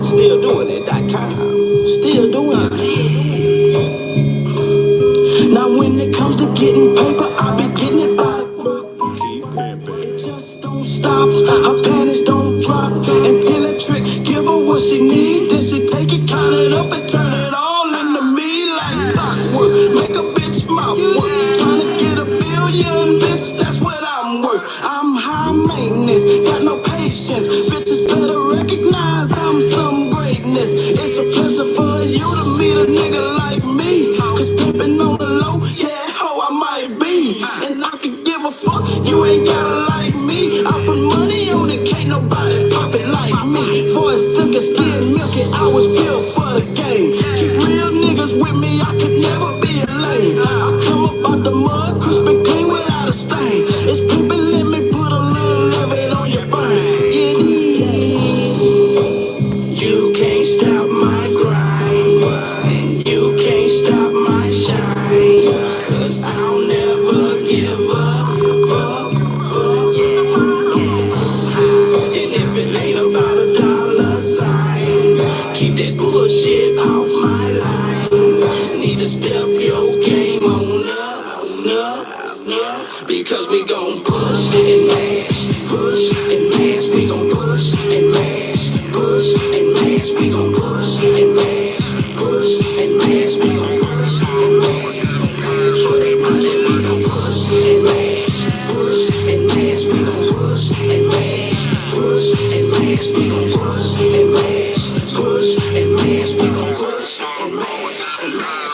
Still doing it.com. Still doing it. Now when it comes to getting paper, I be getting it by the guap. Keep pimping. It just don't stop. Her panties don't drop until a trick give her what she need. Then she take it, count it up, and turn it all into me like clockwork. Make a bitch mouth work. Tryna get a billion, bitch, that's what I'm worth. I'm high maintenance, got no patience. Bitches better recognize I'm some greatness. It's a pleasure for you to meet a nigga like me. Cause pimpin' on the low, yeah, ho, I might be. And I can give a fuck, you ain't gotta like me. I put money on it, can't nobody pop it like me. For a silky skin, milky, I was built for the game. Keep real niggas with me, I could never be a lame. I come up out the mud, crisp and clean without a stain. It's pimpin', let me put a little levy on your brain. You can't stop my grind, and you can't stop my shine. Cause I'll never give up. And if it ain't about a dollar sign, keep that bullshit off my line. Need to step your game on up. Because we gon' push and mash, we gon' push and mash, we gon' push and mash, we gon' push and mash. For that money we gon' push and mash, we gon' push and mash, we gon' push and mash, we gon' push and mash,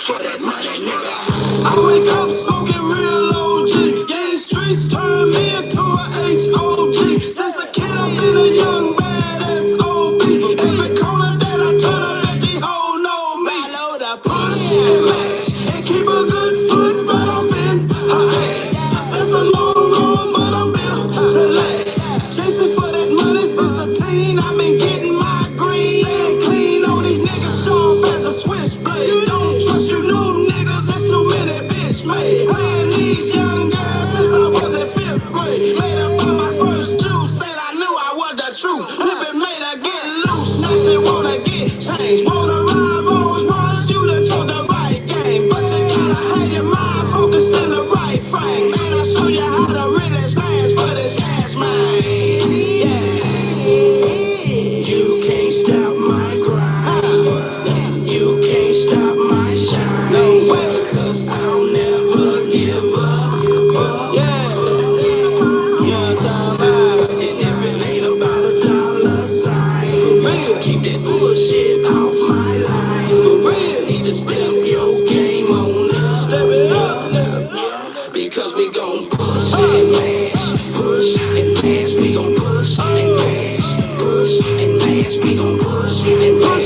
for that money, nigga. I wake up smoking real OG. Yeah, the streets turn me into a HOG. Since a kid I've been a young badass OB. Every corner that I turn up at the hoe know me. Follow the push and mash, and keep a good foot right off in her ass. Success a long road, but I'm built to last. Chasing for that money since a teen. I've been getting my green. Staying clean on these niggas sharp as a switchblade. You don't trust you new niggas, it's too many bitch made. Playing these young girls since I was in 5th grade. Made her buy my first juice, said I knew I was the truth. Flippin' made her get loose, now she wanna get changed. Wanna ride Rolls Royce, you done chose the right game. But you gotta have your mind focused in the right frame. And I'll show you how to really smash for this cash, man. Yeah. You can't stop my grind, and you can't stop my shine. No way, cause I'll never give up. Yeah, young time out. And if it ain't about a dollar sign, for real, keep that bullshit off my line. For real, need to step your game on up. Step it up, nigga. Because we gon' push and mash, we gon' push and mash, we gon' push and mash, and mash, we gon' push and mash, we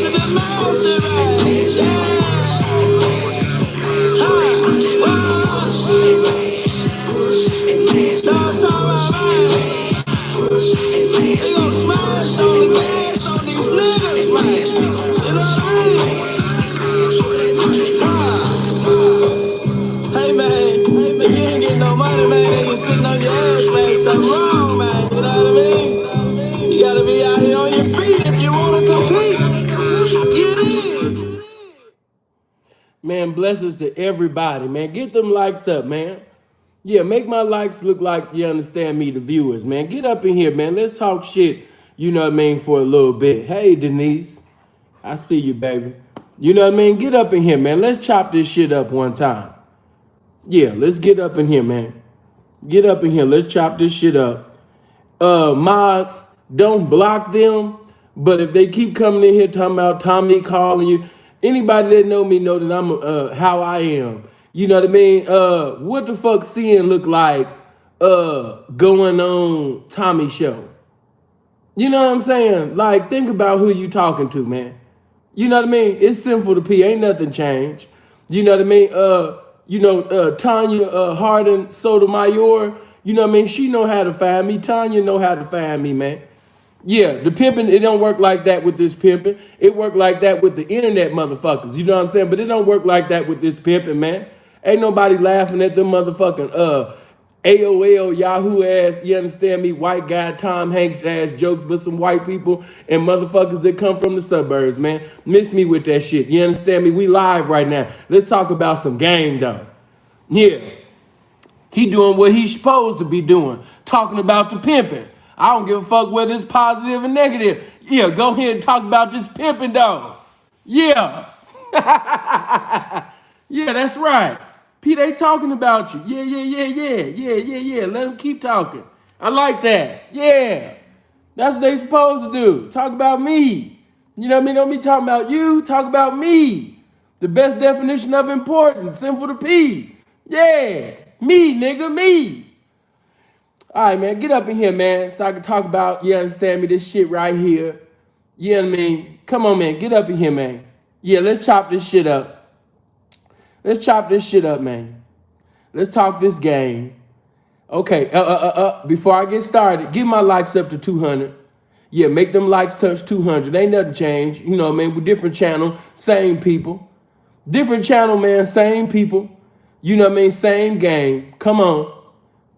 gon' smash on the gas on these niggas, man. We gon' push and mash, for that money. Hey man, if you ain't getting no money, man, then you sitting on your ass, man, something wrong, man, you know what I mean? You gotta be out here on your feet if you wanna compete. You did. Man, blessings to everybody, man. Get them likes up, man. Yeah, make my likes look like you understand me, the viewers, man. Get up in here, man. Let's talk shit, you know what I mean, for a little bit. Hey, Denise, I see you, baby. You know what I mean? Get up in here, man. Let's chop this shit up one time. Yeah, let's get up in here, man. Get up in here. Let's chop this shit up. Mods, don't block them. But if they keep coming in here talking about Tommy calling you, anybody that know me know that I'm how I am. You know what I mean? What the fuck seeing look like going on Tommy show? You know what I'm saying? Like, think about who you talking to, man. You know what I mean? It's simple to P. Ain't nothing changed. You know what I mean? Tanya Hardin Sotomayor, you know what I mean? She know how to find me. Tanya know how to find me, man. Yeah, the pimping, it don't work like that with this pimping. It work like that with the internet motherfuckers. You know what I'm saying? But it don't work like that with this pimping, man. Ain't nobody laughing at them motherfucking AOL, Yahoo ass, you understand me, white guy, Tom Hanks ass jokes, but some white people and motherfuckers that come from the suburbs, man. Miss me with that shit. You understand me? We live right now. Let's talk about some game though. Yeah. He doing what he's supposed to be doing. Talking about the pimping. I don't give a fuck whether it's positive or negative. Yeah, go ahead and talk about this pimping though. Yeah. Yeah, that's right. P, they talking about you. Yeah. Let them keep talking. I like that. Yeah. That's what they supposed to do. Talk about me. You know what I mean? Don't be talking about you. Talk about me. The best definition of importance. Simple to P. Yeah. Me, nigga, me. All right, man. Get up in here, man. So I can talk about, you understand me, this shit right here. You know what I mean? Come on, man. Get up in here, man. Yeah, let's chop this shit up. Let's chop this shit up, man. Let's talk this game. Okay, before I get started, get my likes up to 200. Yeah, make them likes touch 200. Ain't nothing changed. You know what I mean? With different channel, same people. Different channel, man, same people. You know what I mean? Same game. Come on.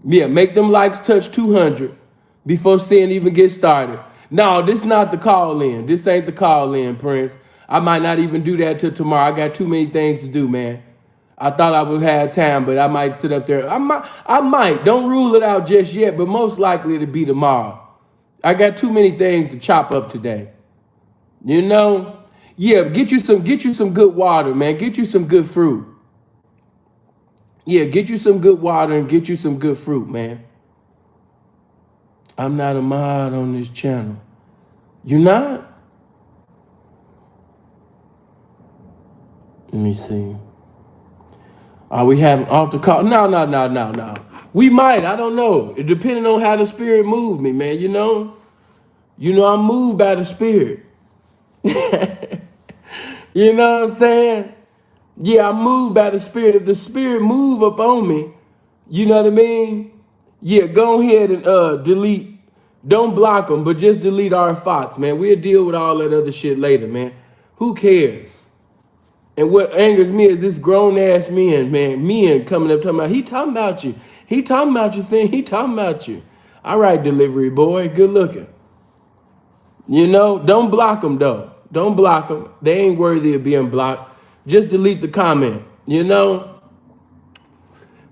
Yeah, make them likes touch 200 before seeing even get started. No, this is not the call in. This ain't the call in, Prince. I might not even do that till tomorrow. I got too many things to do, man. I thought I would have time, but I might sit up there. I might. Don't rule it out just yet, but most likely it'll be tomorrow. I got too many things to chop up today. You know? Yeah, get you some good water, man. Get you some good fruit. Yeah, get you some good water and get you some good fruit, man. I'm not a mod on this channel. You not? Let me see. Are we having off the call? No. We might. I don't know. It depending on how the spirit moved me, man. You know I'm moved by the spirit. You know what I'm saying? Yeah, I'm moved by the spirit. If the spirit move up on me, you know what I mean? Yeah, go ahead and delete. Don't block them, but just delete our Fox, man. We'll deal with all that other shit later, man. Who cares? And what angers me is this grown ass men coming up talking about, he talking about you. He talking about you, saying he talking about you. All right, delivery boy, good looking. You know, don't block them though. Don't block them. They ain't worthy of being blocked. Just delete the comment, you know?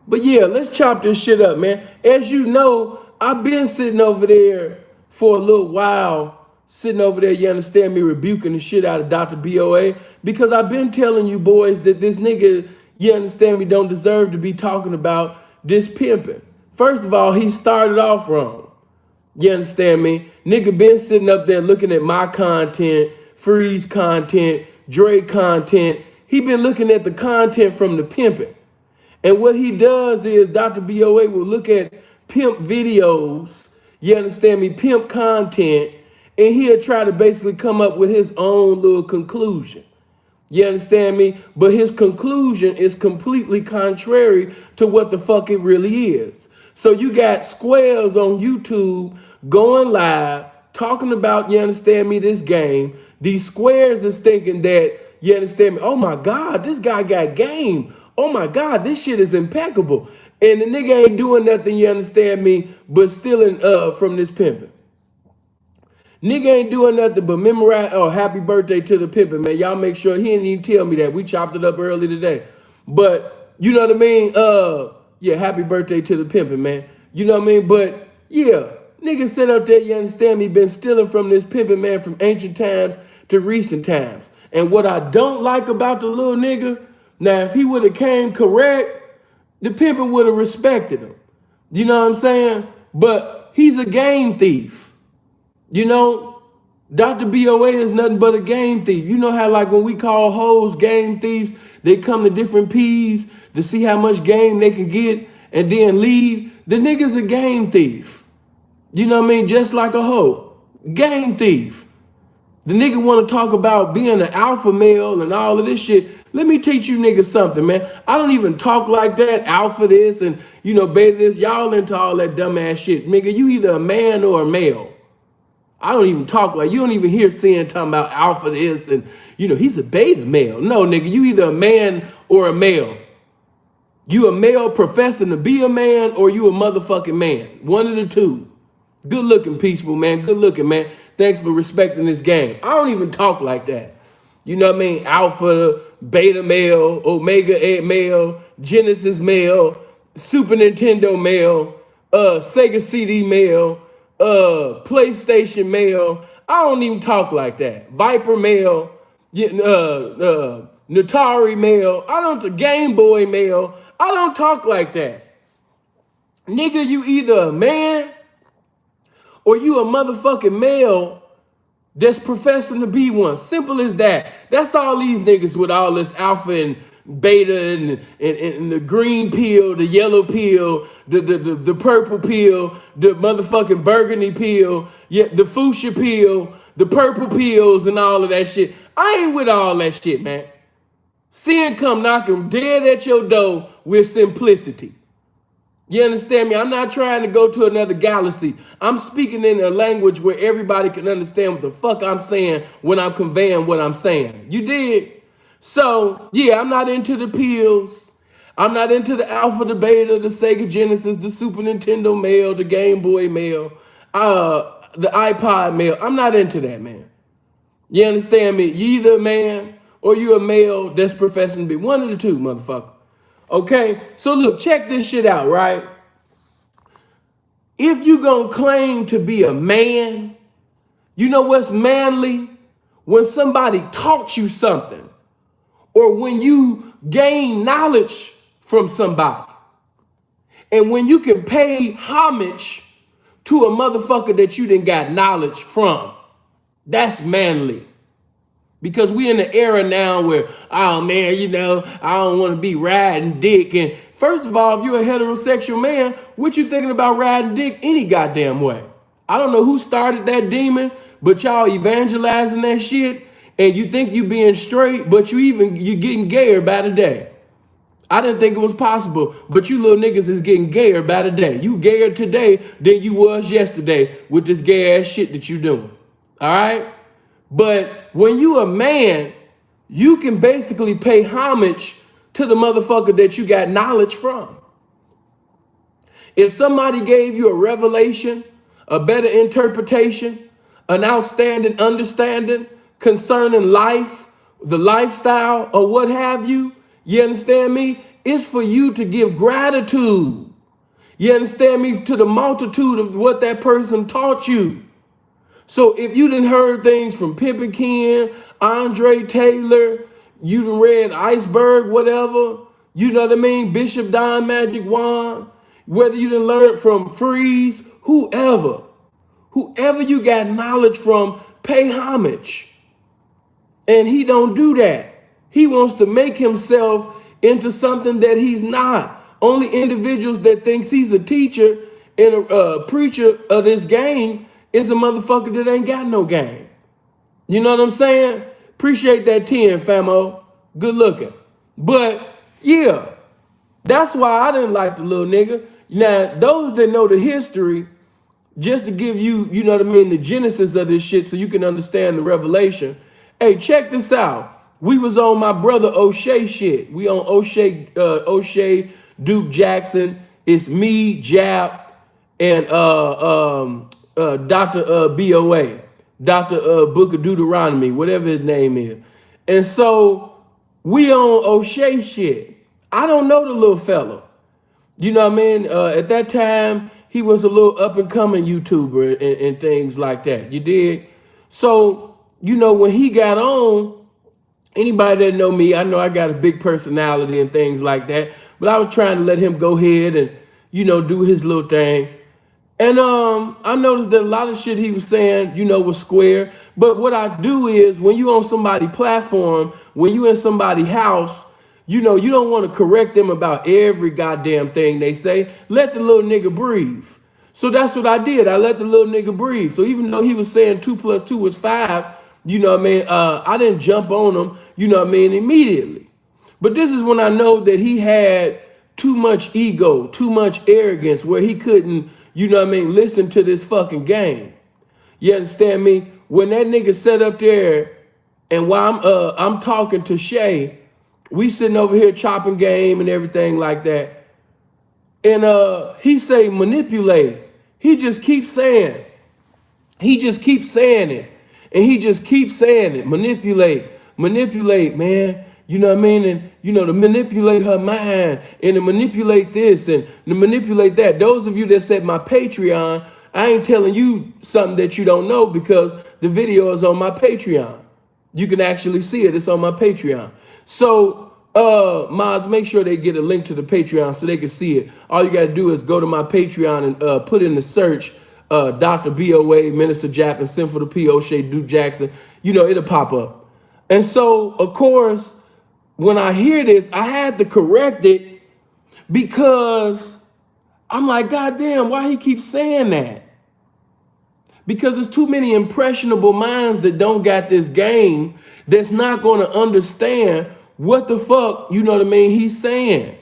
But yeah, let's chop this shit up, man. As you know, I've been sitting over there for a little while, sitting over there, you understand me, rebuking the shit out of Dr. BOA, because I've been telling you boys that this nigga, you understand me, don't deserve to be talking about this pimping. First of all, he started off wrong. You understand me? Nigga been sitting up there looking at my content, Freeze content, Dre content. He been looking at the content from the pimping. And what he does is Dr. BOA will look at pimp videos, you understand me, pimp content, and he'll try to basically come up with his own little conclusion. You understand me? But his conclusion is completely contrary to what the fuck it really is. So you got squares on YouTube going live, talking about, you understand me, this game. These squares is thinking that, you understand me, oh my God, this guy got game. Oh my God, this shit is impeccable. And the nigga ain't doing nothing, you understand me, but stealing from this pimping. Nigga ain't doing nothing but memorize, oh, happy birthday to the pimping, man. Y'all make sure, he didn't even tell me that. We chopped it up early today. But, you know what I mean? Yeah, happy birthday to the pimping, man. You know what I mean? But, yeah, nigga sit up there, you understand me, been stealing from this pimping, man, from ancient times to recent times. And what I don't like about the little nigga, now, if he would have came correct, the pimping would have respected him. You know what I'm saying? But he's a game thief. You know, Dr. BOA is nothing but a game thief. You know how like when we call hoes game thieves, they come to different P's to see how much game they can get and then leave. The nigga's a game thief. You know what I mean? Just like a hoe. Game thief. The nigga want to talk about being an alpha male and all of this shit. Let me teach you niggas something, man. I don't even talk like that, alpha this and, you know, beta this. Y'all into all that dumbass shit. Nigga, you either a man or a male. I don't even talk like, you don't even hear Sin talking about alpha this and, you know, he's a beta male. No, nigga, you either a man or a male. You a male professing to be a man, or you a motherfucking man. One of the two. Good looking, peaceful, man. Good looking, man. Thanks for respecting this game. I don't even talk like that. You know what I mean? Alpha, beta male, omega male, Genesis male, Super Nintendo male, Sega CD male, PlayStation male. I don't even talk like that. Viper male, Natari male. I don't. Game Boy male. I don't talk like that. Nigga, you either a man or you a motherfucking male that's professing to be one. Simple as that. That's all these niggas with all this alpha and beta and the green pill, the yellow pill, the purple pill, the motherfucking burgundy pill, yeah, the fuchsia pill, the purple pills and all of that shit. I ain't with all that shit, man. Sin come knocking dead at your door with simplicity. You understand me? I'm not trying to go to another galaxy. I'm speaking in a language where everybody can understand what the fuck I'm saying when I'm conveying what I'm saying. You did? So, yeah, I'm not into the pills. I'm not into the Alpha, the Beta, the Sega Genesis, the Super Nintendo male, the Game Boy male, the iPod male. I'm not into that, man. You understand me? You either a man or you a male that's professing to be. One of the two, motherfucker. Okay, so look, check this shit out, right? If you gonna claim to be a man, you know what's manly? When somebody taught you something, or when you gain knowledge from somebody, and when you can pay homage to a motherfucker that you didn't got knowledge from, that's manly. Because we in the era now where, oh man, you know, I don't want to be riding dick. And first of all, if you're a heterosexual man, what you thinking about riding dick any goddamn way? I don't know who started that demon, but y'all evangelizing that shit. And you think you being straight, but you getting gayer by the day. I didn't think it was possible, but you little niggas is getting gayer by the day. You gayer today than you was yesterday with this gay ass shit that you doing. All right? But when you a man, you can basically pay homage to the motherfucker that you got knowledge from. If somebody gave you a revelation, a better interpretation, an outstanding understanding concerning life, the lifestyle, or what have you, you understand me? It's for you to give gratitude. You understand me? To the multitude of what that person taught you. So if you done heard things from Pimpin' Ken, Andre Taylor, you done read Iceberg, whatever, you know what I mean? Bishop Don Magic Wand, whether you done learned from Freeze, whoever you got knowledge from, pay homage. And he don't do that. He wants to make himself into something that he's not. Only individuals that thinks he's a teacher and a preacher of this game is a motherfucker that ain't got no game. You know what I'm saying? Appreciate that 10, famo. Good looking. But yeah, that's why I didn't like the little nigga. Now, those that know the history, just to give you, you know what I mean, the genesis of this shit so you can understand the revelation. Hey, check this out. We was on my brother O'Shea shit. We on O'Shea, Duke Jackson. It's me, Jap, and Dr. BOA, Dr. Book of Deuteronomy, whatever his name is. And so we on O'Shea shit. I don't know the little fella. You know what I mean? At that time, he was a little up and coming YouTuber and things like that. You did? So, you know, when he got on, anybody that know me, I know I got a big personality and things like that. But I was trying to let him go ahead and, you know, do his little thing. And I noticed that a lot of shit he was saying, you know, was square. But what I do is when you on somebody's platform, when you in somebody's house, you know, you don't want to correct them about every goddamn thing they say. Let the little nigga breathe. So that's what I did. I let the little nigga breathe. So even though he was saying 2 + 2 is 5, you know what I mean? I didn't jump on him, you know what I mean, immediately. But this is when I know that he had too much ego, too much arrogance where he couldn't, you know what I mean, listen to this fucking game. You understand me? When that nigga sat up there and while I'm talking to Shay, We sitting over here chopping game and everything like that. And he say manipulate. He just keeps saying. He just keeps saying it. And he just keeps saying it. Manipulate, man. You know what I mean? And, to manipulate her mind and to manipulate this and to manipulate that. Those of you that said my Patreon, I ain't telling you something that you don't know because the video is on my Patreon. You can actually see it. It's on my Patreon. So, mods, make sure they get a link to the Patreon so they can see it. All you got to do is go to my Patreon and put in the search Dr. BOA, Minister Jap, and Sinful to P. O'Shea, Duke Jackson. It'll pop up. And so, of course, when I hear this, I had to correct it because I'm like, God damn, why he keeps saying that? Because there's too many impressionable minds that don't got this game that's not going to understand what the fuck, he's saying.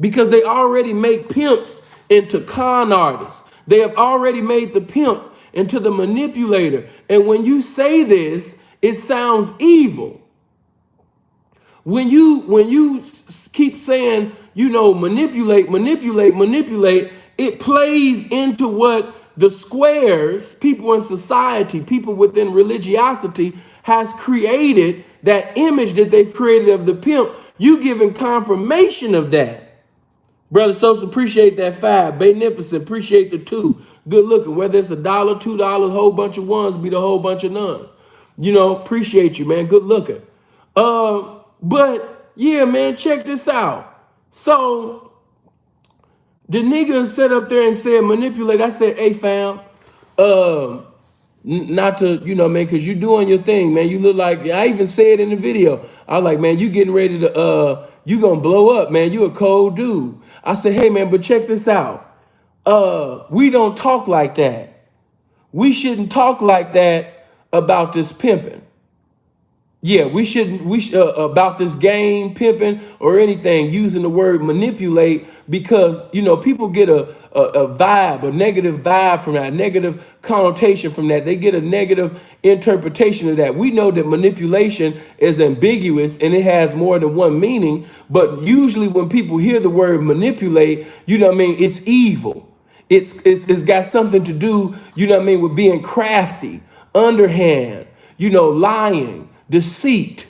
Because they already make pimps into con artists. They have already made the pimp into the manipulator. And when you say this, it sounds evil. When you keep saying, manipulate, it plays into what the squares, people in society, people within religiosity has created, that image that they've created of the pimp. You giving confirmation of that. Brother Sosa, appreciate that 5. Beneficent, appreciate the 2. Good looking. Whether it's $1, $2, whole bunch of ones, be the whole bunch of nuns. Appreciate you, man. Good looking. But yeah, man, check this out. So the nigga sat up there and said manipulate. I said, hey fam, not to, man, because you doing your thing, man. You look like, I even said in the video, I was like, man, you getting ready to, you gonna blow up, man. You a cold dude. I said, hey, man, but check this out. We don't talk like that. We shouldn't talk like that about this pimping. Yeah, we shouldn't, about this game, pimping, or anything, using the word manipulate, because, people get a vibe, a negative vibe from that, negative connotation from that. They get a negative interpretation of that. We know that manipulation is ambiguous and it has more than one meaning, but usually when people hear the word manipulate, it's evil. It's got something to do, with being crafty, underhand, lying, deceit,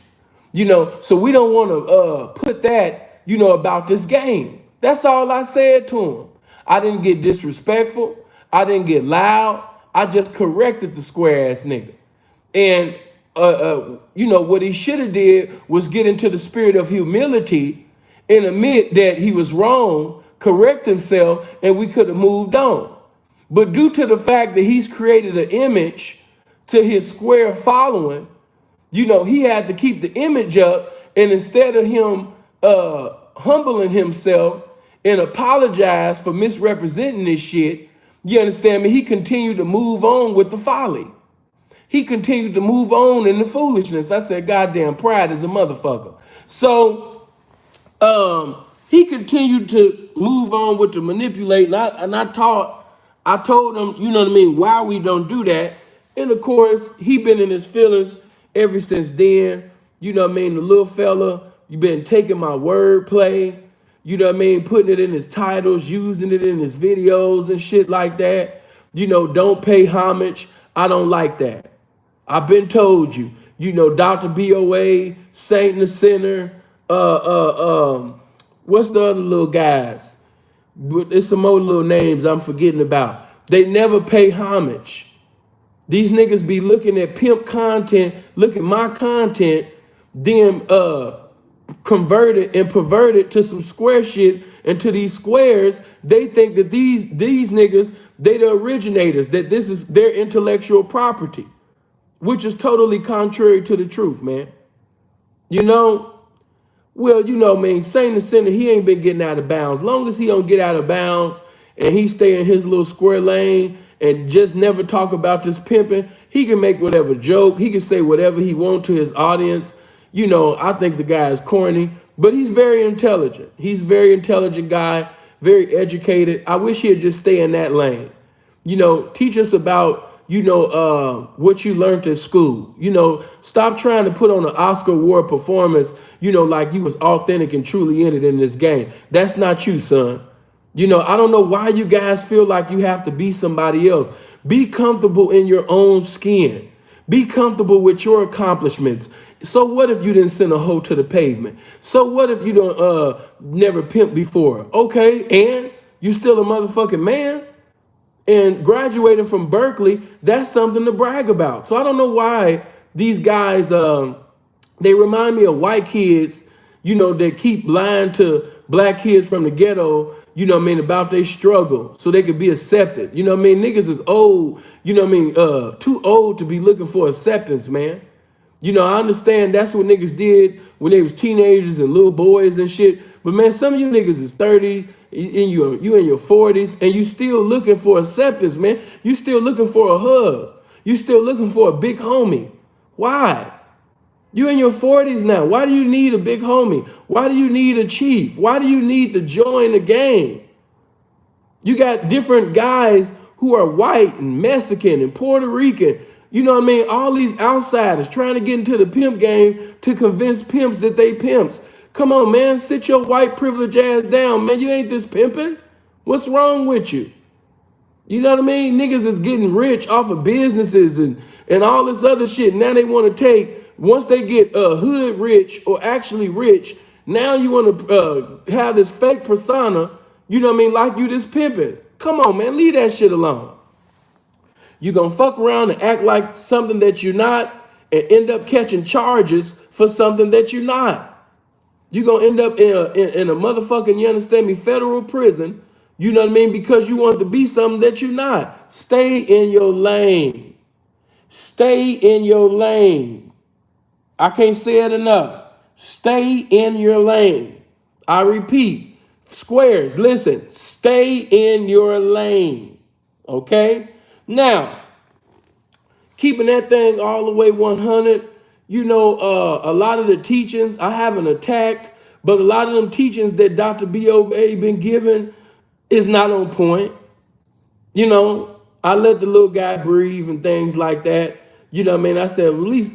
so we don't want to put that, about this game. That's all I said to him. I didn't get disrespectful. I didn't get loud. I just corrected the square ass nigga. And, what he should have did was get into the spirit of humility and admit that he was wrong, correct himself, and we could have moved on. But due to the fact that he's created an image to his square following, he had to keep the image up, and instead of him humbling himself and apologize for misrepresenting this shit, you understand me? He continued to move on with the folly. He continued to move on in the foolishness. I said, goddamn, pride is a motherfucker. So he continued to move on with the manipulate, and I told him, why we don't do that. And of course, he been in his feelings ever since then. The little fella, you been taking my wordplay, putting it in his titles, using it in his videos and shit like that. Don't pay homage. I don't like that. I've been told you, Dr. BOA, Saint the Sinner, what's the other little guys? There's some more little names I'm forgetting about. They never pay homage. These niggas be looking at pimp content, look at my content, then convert it and pervert it to some square shit. And to these squares, they think that these niggas, they the originators, that this is their intellectual property, which is totally contrary to the truth, man. Well, Saint the Sinner, he ain't been getting out of bounds. Long as he don't get out of bounds and he stay in his little square lane and just never talk about this pimping, he can make whatever joke. He can say whatever he wants to his audience. I think the guy is corny, but he's very intelligent. He's a very intelligent guy, very educated. I wish he'd just stay in that lane. Teach us about, what you learned at school. Stop trying to put on an Oscar award performance, like you was authentic and truly in it in this game. That's not you, son. I don't know why you guys feel like you have to be somebody else. Be comfortable in your own skin. Be comfortable with your accomplishments. So what if you didn't send a hoe to the pavement? So what if you don't never pimped before? Okay, and you still a motherfucking man? And graduating from Berkeley, that's something to brag about. So I don't know why these guys, they remind me of white kids, that keep lying to black kids from the ghetto, about their struggle so they could be accepted. Niggas is old, too old to be looking for acceptance, man. I understand that's what niggas did when they was teenagers and little boys and shit. But man, some of you niggas is 30, you in your 40s, and you still looking for acceptance, man. You still looking for a hug. You still looking for a big homie. Why? You in your 40s now. Why do you need a big homie? Why do you need a chief? Why do you need to join the game? You got different guys who are white and Mexican and Puerto Rican. All these outsiders trying to get into the pimp game to convince pimps that they pimps. Come on, man. Sit your white privilege ass down, man. You ain't this pimping. What's wrong with you? You know what I mean? Niggas is getting rich off of businesses and all this other shit. Now they want to take, once they get hood rich or actually rich, now you want to have this fake persona, like you this pimping. Come on, man. Leave that shit alone. You're going to fuck around and act like something that you're not and end up catching charges for something that you're not. You're going to end up in a motherfucking, you understand me, federal prison, because you want to be something that you're not. Stay in your lane. Stay in your lane. I can't say it enough. Stay in your lane. I repeat, squares, listen, stay in your lane. Okay? Now, keeping that thing all the way 100, a lot of the teachings I haven't attacked, but a lot of them teachings that Dr. B.O.A. been given is not on point. I let the little guy breathe and things like that. I said, at least,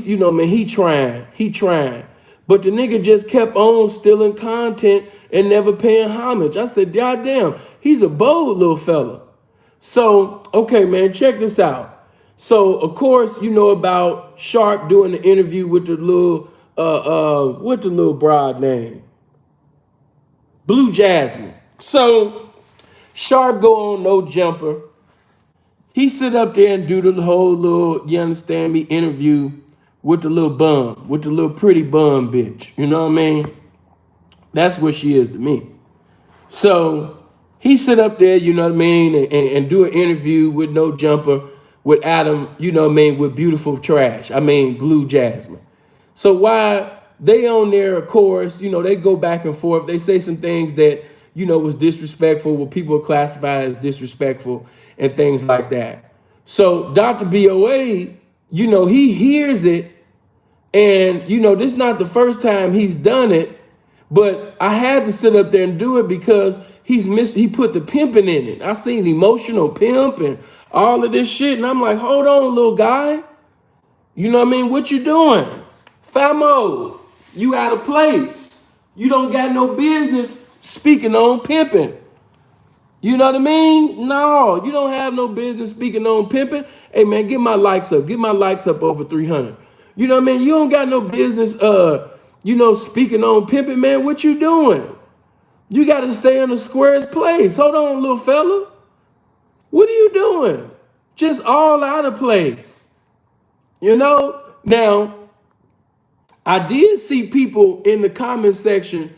he trying. But the nigga just kept on stealing content and never paying homage. I said, God damn, he's a bold little fella. So, okay, man, check this out. So, of course, you know about Sharp doing the interview with the little, what the little broad name? Blue Jasmine. So, Sharp go on NoJumper. He sit up there and do the whole little, you understand me, interview with the little bum, with the little pretty bum bitch. You know what I mean? That's what she is to me. So, he sit up there, you know what I mean, and do an interview with NoJumper, with Adam, with beautiful trash. Blue Jasmine. So while they on there, of course, they go back and forth. They say some things that, was disrespectful, what people classify as disrespectful and things like that. So Dr. B.O.A., he hears it, and, this is not the first time he's done it, but I had to sit up there and do it because he put the pimping in it. I seen emotional pimp and all of this shit. And I'm like, hold on, little guy. You know what I mean? What you doing? Famo, you out of place. You don't got no business speaking on pimping. You know what I mean? No, you don't have no business speaking on pimping. Hey, man, get my likes up. Get my likes up over 300. You know what I mean? You don't got no business, speaking on pimping, man. What you doing? You got to stay in the squarest place. Hold on, little fella. What are you doing? Just all out of place. Now, I did see people in the comment section,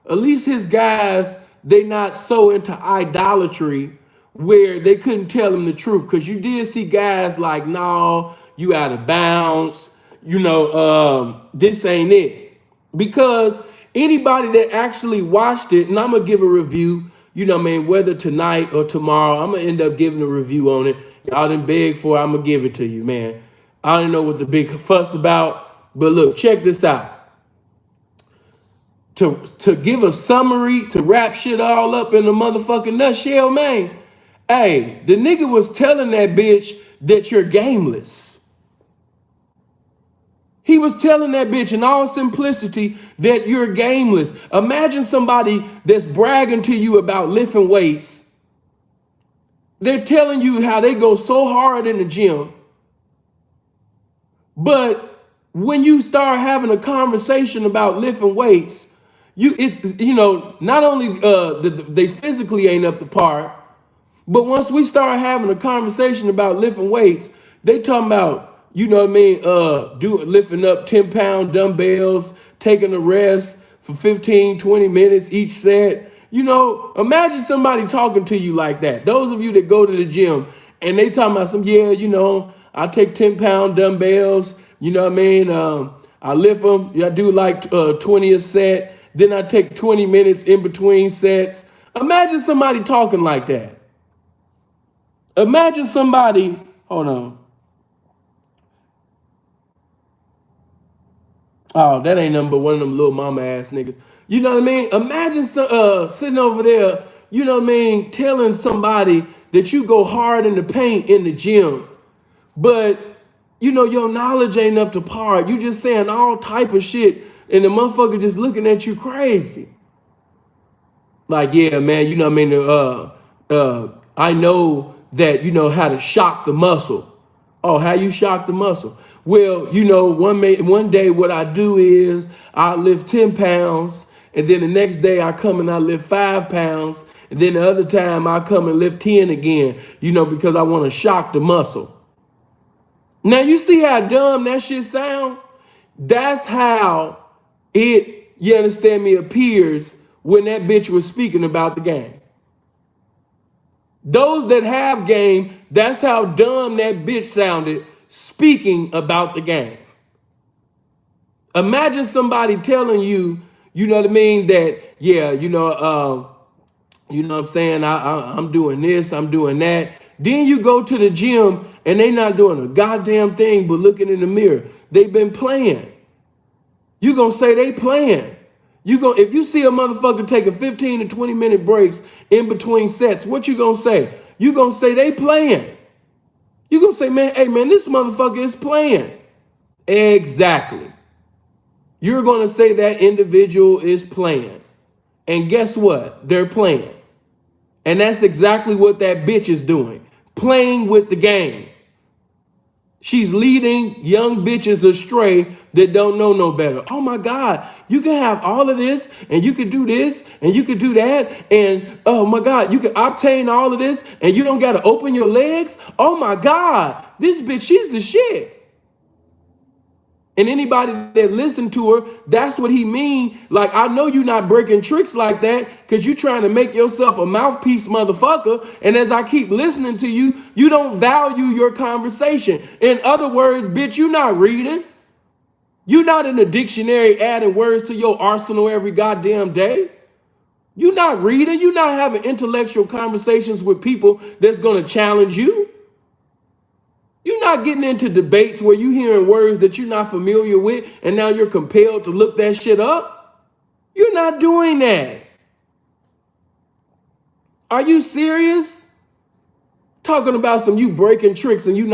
at least his guys, they not so into idolatry where they couldn't tell him the truth. Because you did see guys like, no, you out of bounds. This ain't it. Because anybody that actually watched it, and I'm going to give a review, whether tonight or tomorrow, I'm going to end up giving a review on it. Y'all done beg for it, I'm going to give it to you, man. I don't know what the big fuss about, but look, check this out. To give a summary, to wrap shit all up in a motherfucking nutshell, man, Hey, the nigga was telling that bitch that you're gameless. He was telling that bitch in all simplicity that you're gameless. Imagine somebody that's bragging to you about lifting weights. They're telling you how they go so hard in the gym. But when you start having a conversation about lifting weights, not only they physically ain't up to par, but once we start having a conversation about lifting weights, they talking about, you know what I mean, lifting up 10-pound dumbbells, taking a rest for 15, 20 minutes each set. Imagine somebody talking to you like that. Those of you that go to the gym and they talking about I take 10-pound dumbbells, you know what I mean? I lift them, I do like 20 a set, then I take 20 minutes in between sets. Imagine somebody talking like that. Imagine somebody, hold on. Oh, that ain't nothing but one of them little mama ass niggas. You know what I mean? Imagine sitting over there, you know what I mean, telling somebody that you go hard in the paint in the gym, but your knowledge ain't up to par. You just saying all type of shit, and the motherfucker just looking at you crazy. Like, yeah, man, you know what I mean? I know that you know how to shock the muscle. Oh, how you shock the muscle? Well, one day what I do is I lift 10 pounds, and then the next day I come and I lift 5 pounds, and then the other time I come and lift 10 again, because I want to shock the muscle. Now you see how dumb that shit sound? That's how you understand me, appears when that bitch was speaking about the game. Those that have game, that's how dumb that bitch sounded speaking about the game. Imagine somebody telling you, you know what I mean, that, yeah, you know what I'm saying, I'm doing this, I'm doing that. Then you go to the gym and they not doing a goddamn thing but looking in the mirror. They've been playing. You gonna say they playing. If you see a motherfucker taking 15 to 20 minute breaks in between sets, what you gonna say? You gonna say they playing. You gonna say, man, hey man, this motherfucker is playing. Exactly. You're gonna say that individual is playing. And guess what? They're playing. And that's exactly what that bitch is doing. Playing with the game. She's leading young bitches astray that don't know no better. Oh my God, you can have all of this, and you can do this, and you can do that, and oh my God, you can obtain all of this, and you don't got to open your legs. Oh my God, this bitch, she's the shit. And anybody that listened to her, that's what he mean. Like, I know you're not breaking tricks like that because you're trying to make yourself a mouthpiece motherfucker. And as I keep listening to you, you don't value your conversation. In other words, bitch, you're not reading. You're not in the dictionary adding words to your arsenal every goddamn day. You're not reading. You're not having intellectual conversations with people that's going to challenge you. You're not getting into debates where you're hearing words that you're not familiar with and now you're compelled to look that shit up. You're not doing that. Are you serious? Talking about some you breaking tricks and you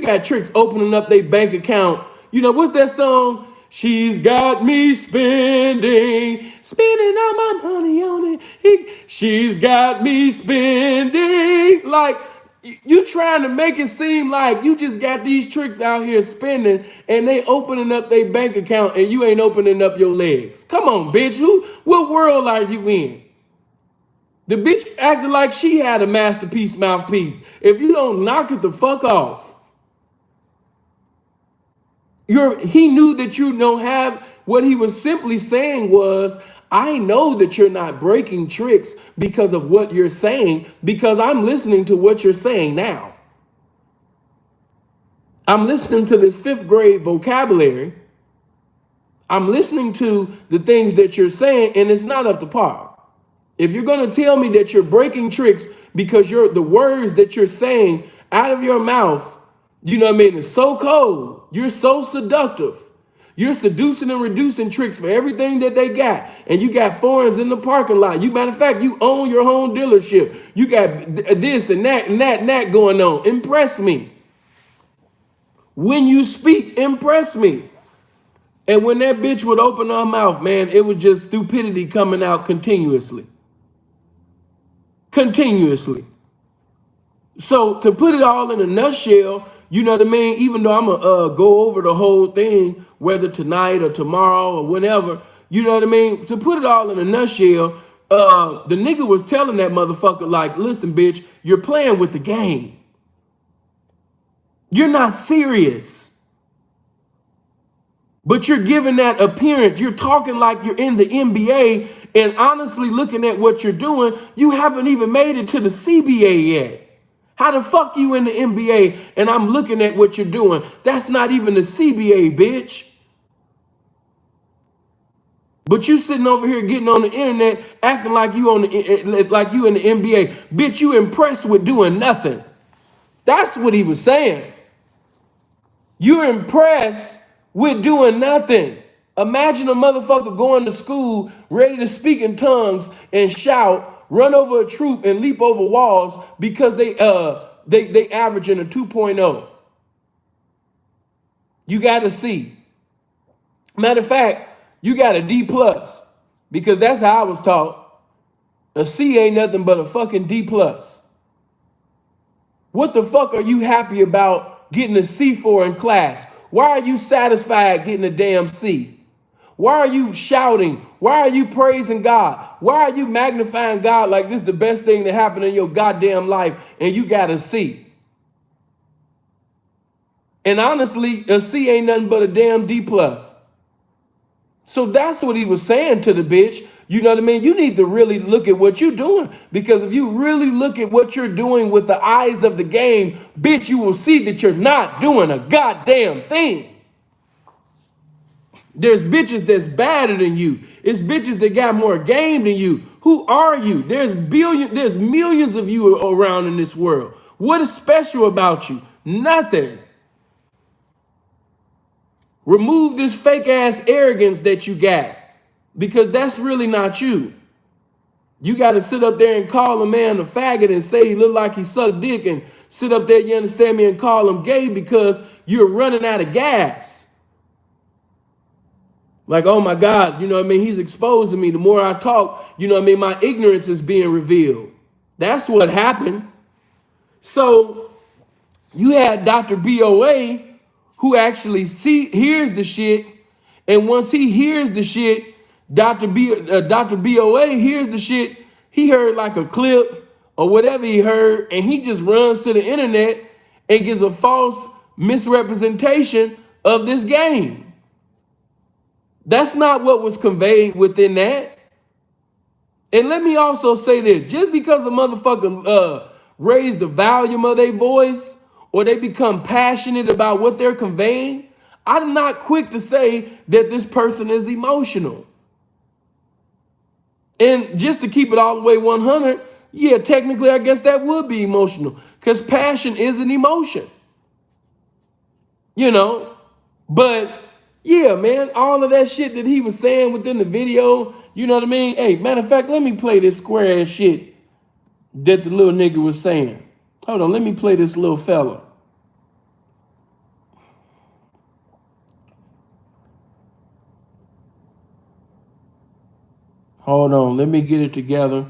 got tricks opening up their bank account. What's that song? She's got me spending all my money on it. She's got me spending. Like, you trying to make it seem like you just got these tricks out here spending and they opening up their bank account and you ain't opening up your legs. Come on, bitch. What world are you in? The bitch acted like she had a masterpiece mouthpiece. If you don't knock it the fuck off. He knew that you don't have. What he was simply saying was, I know that you're not breaking tricks because of what you're saying, because I'm listening to what you're saying now. I'm listening to this 5th grade vocabulary. I'm listening to the things that you're saying, and it's not up to par. If you're going to tell me that you're breaking tricks because the words that you're saying out of your mouth, you know what I mean, it's so cold, you're so seductive, You're seducing and reducing tricks for everything that they got. And you got foreigns in the parking lot. You, matter of fact, you own your own dealership. You got this and that and that and that going on. Impress me. When you speak, impress me. And when that bitch would open her mouth, man, it was just stupidity coming out continuously. Continuously. So to put it all in a nutshell, you know what I mean? Even though I'm gonna go over the whole thing, whether tonight or tomorrow or whenever, you know what I mean? To put it all in a nutshell, the nigga was telling that motherfucker like, listen, bitch, you're playing with the game. You're not serious. But you're giving that appearance. You're talking like you're in the NBA, and honestly looking at what you're doing, you haven't even made it to the CBA yet. How the fuck you in the NBA and I'm looking at what you're doing? That's not even the CBA, bitch. But you sitting over here getting on the internet acting like you like you in the NBA. Bitch, you impressed with doing nothing. That's what he was saying. You're impressed with doing nothing. Imagine a motherfucker going to school ready to speak in tongues and shout, run over a troop and leap over walls because they averaging a 2.0. You got a C. Matter of fact, you got a D plus because that's how I was taught. A C ain't nothing but a fucking D plus. What the fuck are you happy about getting a C for in class? Why are you satisfied getting a damn C? Why are you shouting? Why are you praising God? Why are you magnifying God like this is the best thing that happened in your goddamn life and you got a C? And honestly, a C ain't nothing but a damn D plus. So that's what he was saying to the bitch. You know what I mean? You need to really look at what you're doing, because if you really look at what you're doing with the eyes of the game, bitch, you will see that you're not doing a goddamn thing. There's bitches that's badder than you. It's bitches that got more game than you. Who are you? There's millions of you around in this world. What is special about you? Nothing. Remove this fake ass arrogance that you got, because that's really not you. You got to sit up there and call a man a faggot and say he look like he sucked dick, and sit up there, you understand me, and call him gay because you're running out of gas. Like, oh my God, you know what I mean? He's exposing me. The more I talk, you know what I mean? My ignorance is being revealed. That's what happened. So you had Dr. BOA who actually hears the shit. And once he hears the shit, Dr. BOA hears the shit. He heard like a clip or whatever he heard, and he just runs to the internet and gives a false misrepresentation of this game. That's not what was conveyed within that. And let me also say this, just because a motherfucker raise the volume of their voice or they become passionate about what they're conveying, I'm not quick to say that this person is emotional. And just to keep it all the way 100, yeah, technically I guess that would be emotional, because passion is an emotion. You know, but yeah, man, all of that shit that he was saying within the video, you know what I mean? Hey, matter of fact, let me play this square ass shit that the little nigga was saying. Hold on, let me play this little fella. Hold on, let me get it together.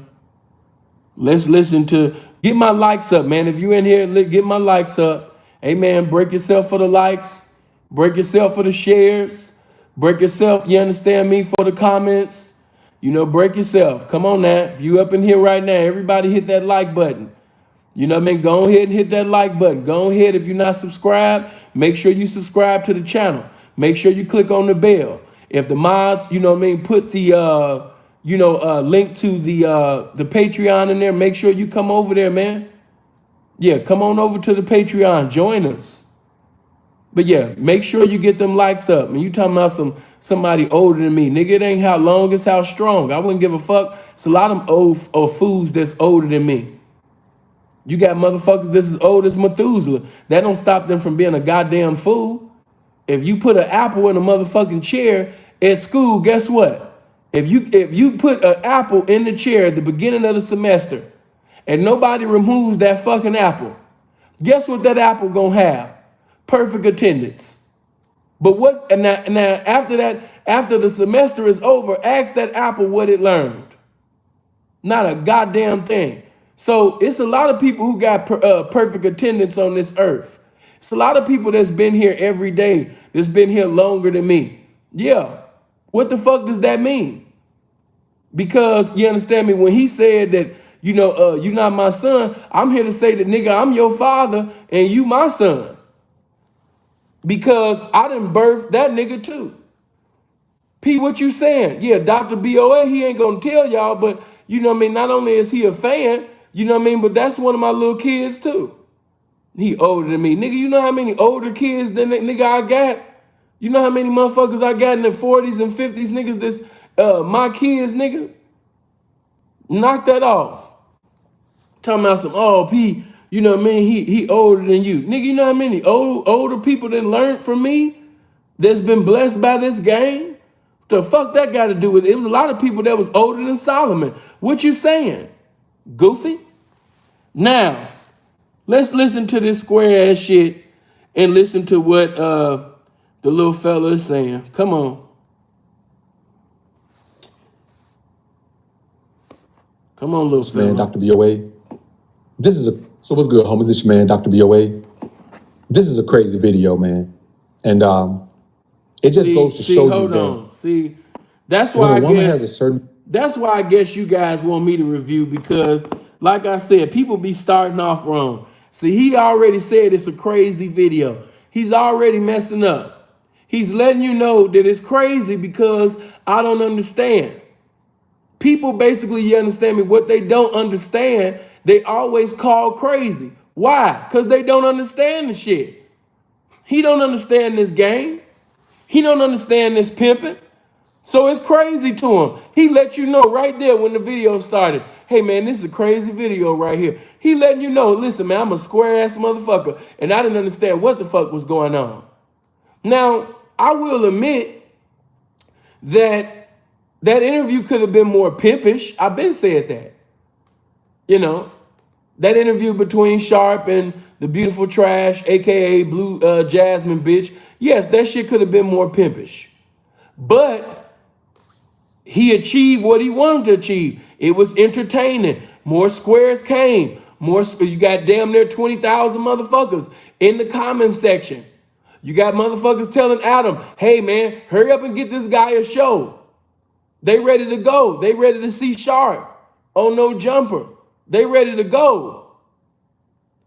Let's listen to, get my likes up, man. If you in here, get my likes up. Hey, man, break yourself for the likes. Break yourself for the shares. Break yourself, you understand me, for the comments. You know, break yourself. Come on now. If you up in here right now, everybody hit that like button. You know what I mean? Go ahead and hit that like button. Go ahead, if you're not subscribed, make sure you subscribe to the channel. Make sure you click on the bell. If the mods, you know what I mean, put the link to the Patreon in there, make sure you come over there, man. Yeah, come on over to the Patreon. Join us. But yeah, make sure you get them likes up. And you talking about somebody older than me. Nigga, it ain't how long, it's how strong. I wouldn't give a fuck. It's a lot of them old fools that's older than me. You got motherfuckers that's as old as Methuselah. That don't stop them from being a goddamn fool. If you put an apple in a motherfucking chair at school, guess what? If you put an apple in the chair at the beginning of the semester and nobody removes that fucking apple, guess what that apple gonna have? Perfect attendance. But what, and now after that, after the semester is over, ask that apple what it learned. Not a goddamn thing. So it's a lot of people who got perfect attendance on this earth. It's a lot of people that's been here every day, that's been here longer than me. Yeah. What the fuck does that mean? Because you understand me, when he said that, you're not my son, I'm here to say that, nigga, I'm your father and you my son. Because I done birthed that nigga too. P, what you saying? Yeah, Dr. BOA, he ain't gonna tell y'all, but you know what I mean? Not only is he a fan, you know what I mean, but that's one of my little kids too. He older than me. Nigga, you know how many older kids than that nigga I got? You know how many motherfuckers I got in the 40s and 50s niggas that's my kids, nigga? Knock that off. Talking about some, oh, P, you know what I mean? He older than you. Nigga, you know how many older people that learned from me that's been blessed by this game? The fuck that got to do with it? It was a lot of people that was older than Solomon. What you saying? Goofy? Now, let's listen to this square ass shit and listen to what the little fella is saying. Come on. Come on, little fella. Man, Dr. BOA. So what's good, homies? This your man, Dr. BOA. This is a crazy video, man. And it just goes to show hold you on. that. See, that's why that's why I guess you guys want me to review, because like I said, people be starting off wrong. See, he already said it's a crazy video. He's already messing up. He's letting you know that it's crazy because I don't understand. People basically, you understand me, what they don't understand, they always call crazy. Why? Because they don't understand the shit. He don't understand this game. He don't understand this pimping. So it's crazy to him. He let you know right there when the video started. Hey man, this is a crazy video right here. He letting you know, listen man, I'm a square ass motherfucker and I didn't understand what the fuck was going on. Now, I will admit that interview could have been more pimpish. I've been said that. You know, that interview between Sharp and the beautiful trash, aka Blue Jasmine bitch. Yes, that shit could have been more pimpish. But he achieved what he wanted to achieve. It was entertaining. More squares came. You got damn near 20,000 motherfuckers in the comment section. You got motherfuckers telling Adam, hey man, hurry up and get this guy a show. They ready to go. They ready to see Sharp on NoJumper. They ready to go.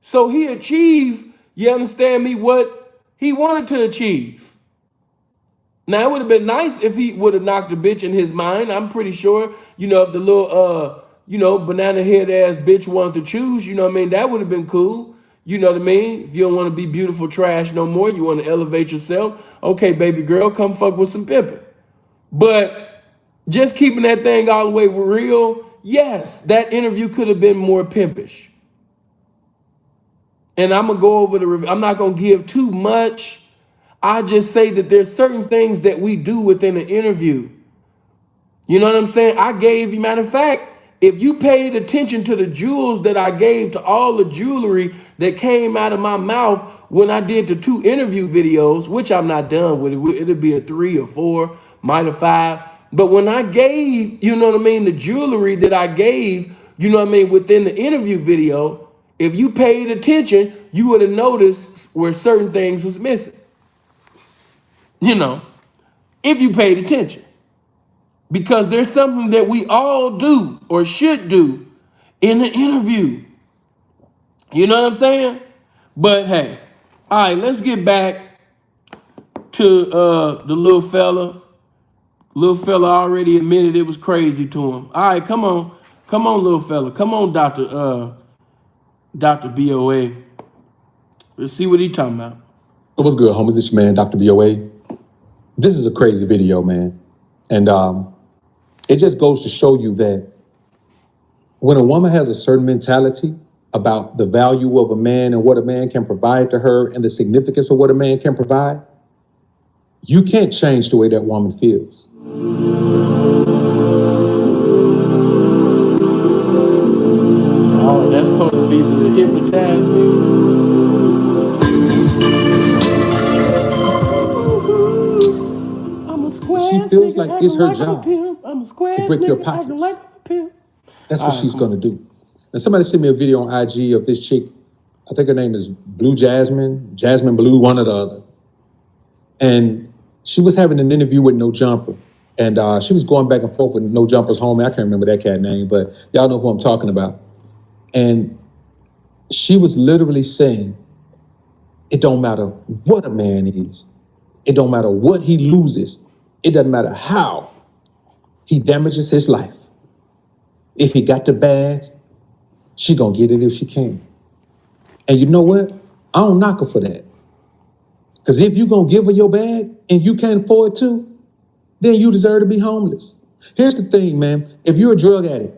So he achieved, you understand me, what he wanted to achieve. Now, it would have been nice if he would have knocked a bitch in his mind. I'm pretty sure, if the little, banana head ass bitch wanted to choose, you know what I mean? That would have been cool. You know what I mean? If you don't want to be beautiful trash no more, you want to elevate yourself. Okay, baby girl, come fuck with some pimping. But just keeping that thing all the way real, yes, that interview could have been more pimpish. And I'm going to go over the review. I'm not going to give too much. I just say that there's certain things that we do within an interview. You know what I'm saying? I gave you, matter of fact, if you paid attention to the jewels that I gave to all the jewelry that came out of my mouth when I did the 2 interview videos, which I'm not done with, it'll be a 3 or 4, might have 5. But when I gave, you know what I mean, the jewelry that I gave, you know what I mean, within the interview video, if you paid attention, you would have noticed where certain things was missing. If you paid attention. Because there's something that we all do or should do in an interview. You know what I'm saying? But hey, all right, let's get back to the little fella. Little fella already admitted it was crazy to him. All right, come on, little fella. Come on, Dr. BOA. Let's see what he talking about. So what's good, homies? This your man, Dr. BOA. This is a crazy video, man. And it just goes to show you that when a woman has a certain mentality about the value of a man and what a man can provide to her and the significance of what a man can provide, You can't change the way that woman feels. Oh, that's supposed to be the hypnotized music. I'm a But square she ass feels nigga like it's acting her like I'm a job pimp. I'm a square to ass break your nigga acting pockets. like I'm a pimp. That's All what right, she's come on. gonna do. And somebody sent me a video on IG of this chick. I think her name is Blue Jasmine, Jasmine Blue, one or the other. And she was having an interview with NoJumper. And she was going back and forth with NoJumper's homie. I can't remember that cat name, but y'all know who I'm talking about. And she was literally saying, it don't matter what a man is. It don't matter what he loses. It doesn't matter how he damages his life. If he got the bag, she gonna get it if she can. And you know what? I don't knock her for that. Because if you gonna give her your bag and you can't afford to, then you deserve to be homeless. Here's the thing, man. If you're a drug addict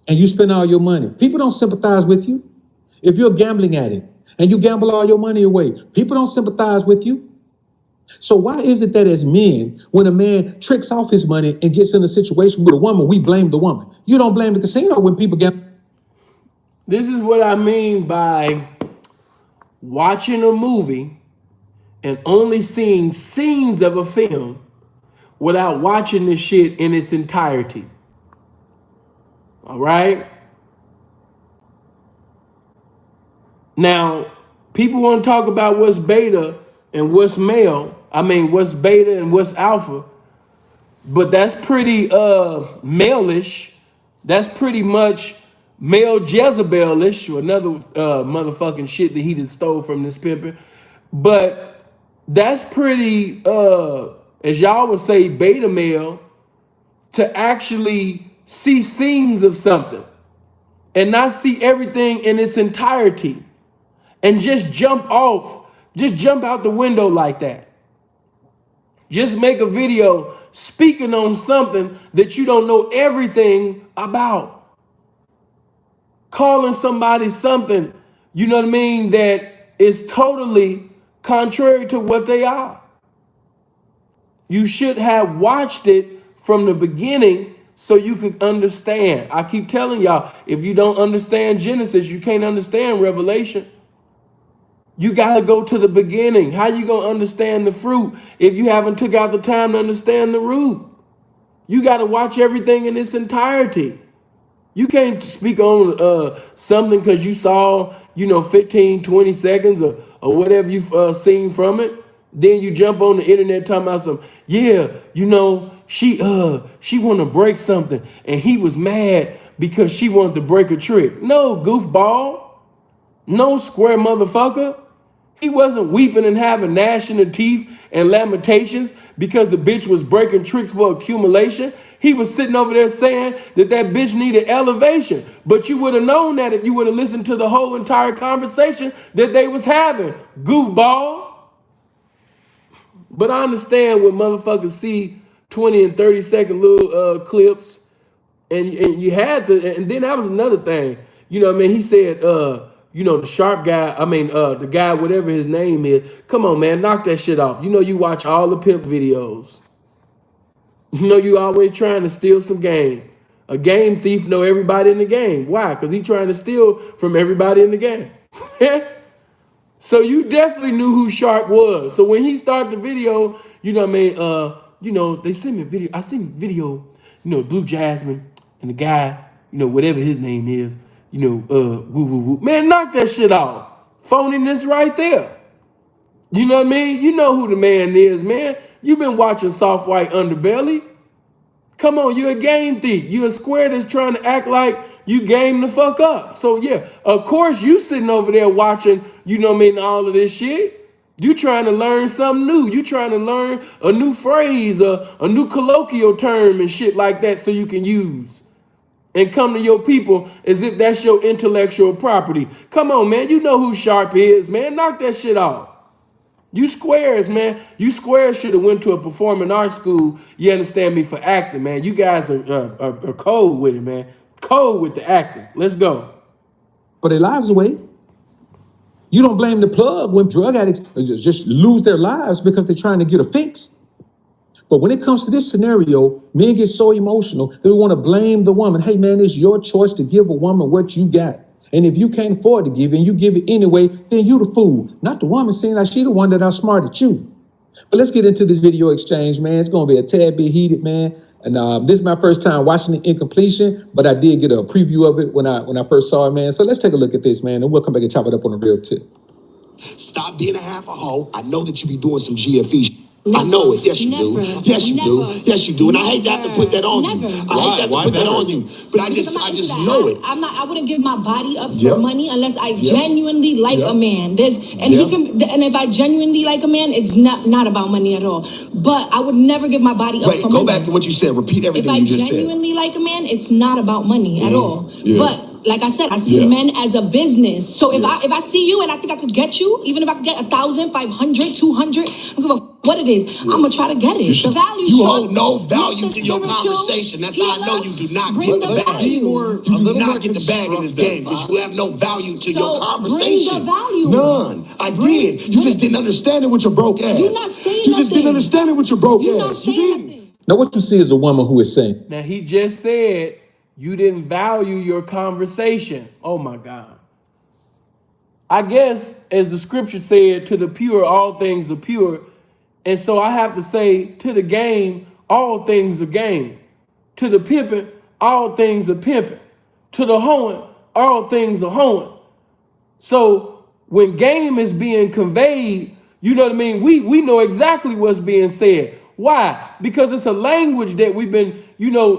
and you spend all your money, people don't sympathize with you. If you're a gambling addict and you gamble all your money away, people don't sympathize with you. So why is it that as men, when a man tricks off his money and gets in a situation with a woman, we blame the woman? You don't blame the casino when people gamble. This is what I mean by watching a movie and only seeing scenes of a film without watching the shit in its entirety. All right? Now, people want to talk about what's beta and what's male. I mean, what's beta and what's alpha. But that's pretty male-ish. That's pretty much male Jezebel-ish, or another motherfucking shit that he just stole from this pimpin'. But that's pretty, as y'all would say, beta male, to actually see scenes of something and not see everything in its entirety and just jump out the window like that. Just make a video speaking on something that you don't know everything about. Calling somebody something, you know what I mean, that is totally contrary to what they are. You should have watched it from the beginning so you could understand. I keep telling y'all, if you don't understand Genesis, you can't understand Revelation. You got to go to the beginning. How you going to understand the fruit if you haven't took out the time to understand the root? You got to watch everything in its entirety. You can't speak on something because you saw, 15, 20 seconds or whatever you've seen from it. Then you jump on the internet talking about some, she want to break something and he was mad because she wanted to break a trick. No, goofball. No, square motherfucker. He wasn't weeping and having gnashing of teeth and lamentations because the bitch was breaking tricks for accumulation. He was sitting over there saying that bitch needed elevation. But you would have known that if you would have listened to the whole entire conversation that they was having, goofball. But I understand when motherfuckers see 20 and 30-second little clips, and you had to, and then that was another thing. You know what I mean? He said, the sharp guy, the guy, whatever his name is, come on, man, knock that shit off. You watch all the pimp videos. You always trying to steal some game. A game thief know everybody in the game. Why? Because he trying to steal from everybody in the game. So you definitely knew who Sharp was. So when he started the video, they sent me a video. I seen a video, Blue Jasmine and the guy, whatever his name is, woo woo woo. Man, knock that shit off. Phoniness right there. You know what I mean? You know who the man is, man. You've been watching Soft White Underbelly. Come on, you're a game thief. You a square that's trying to act like you game the fuck up. So yeah, of course you sitting over there watching, all of this shit. You trying to learn something new. You trying to learn a new phrase, a new colloquial term and shit like that so you can use. And come to your people as if that's your intellectual property. Come on, man. You know who Sharp is, man. Knock that shit off. You squares, man. You squares should have went to a performing arts school. You understand me, for acting, man. You guys are cold with it, man. Cold with the acting. Let's go. For their lives away. You don't blame the plug when drug addicts just lose their lives because they're trying to get a fix. But when it comes to this scenario, men get so emotional that we want to blame the woman. Hey, man, it's your choice to give a woman what you got. And if you can't afford to give it and you give it anyway, then you the fool. Not the woman seeing like she the one that outsmarted you. But let's get into this video exchange, man. It's going to be a tad bit heated, man. And this is my first time watching it in completion, but I did get a preview of it when I first saw it, man. So let's take a look at this, man, and we'll come back and chop it up on a real tip. Stop being a half a hoe. I know that you be doing some GFE. I know it. Yes, you do. Yes, you do. Yes, you do. And I hate to have to put that on you. I hate to have to put that on you. But I just know it. I wouldn't give my body up for money unless I genuinely like a man. And if I genuinely like a man, it's not about money at all. But I would never give my body up for money. Go back to what you said. Repeat everything you just said. If I genuinely like a man, it's not about money at all. But like I said, I see men as a business. So if I see you and I think I could get you, even if I could get 1,000, 500, 200, I don't give a what it is. I'm gonna try to get it. The value you hold no value to your conversation. That's how I know you do not get the bag. You do not get the bag in this game because you have no value to your conversation. Bring the value. None. I did. You just didn't understand it with your broke ass. You're not saying you just didn't understand it with your broke ass. You didn't. Now what you see is a woman who is saying. Now he just said you didn't value your conversation. Oh my God. I guess as the scripture said, to the pure, all things are pure. And so I have to say, to the game, all things are game. To the pimping, all things are pimping. To the hoeing, all things are hoeing. So when game is being conveyed, you know what I mean? We know exactly what's being said. Why? Because it's a language that we've been,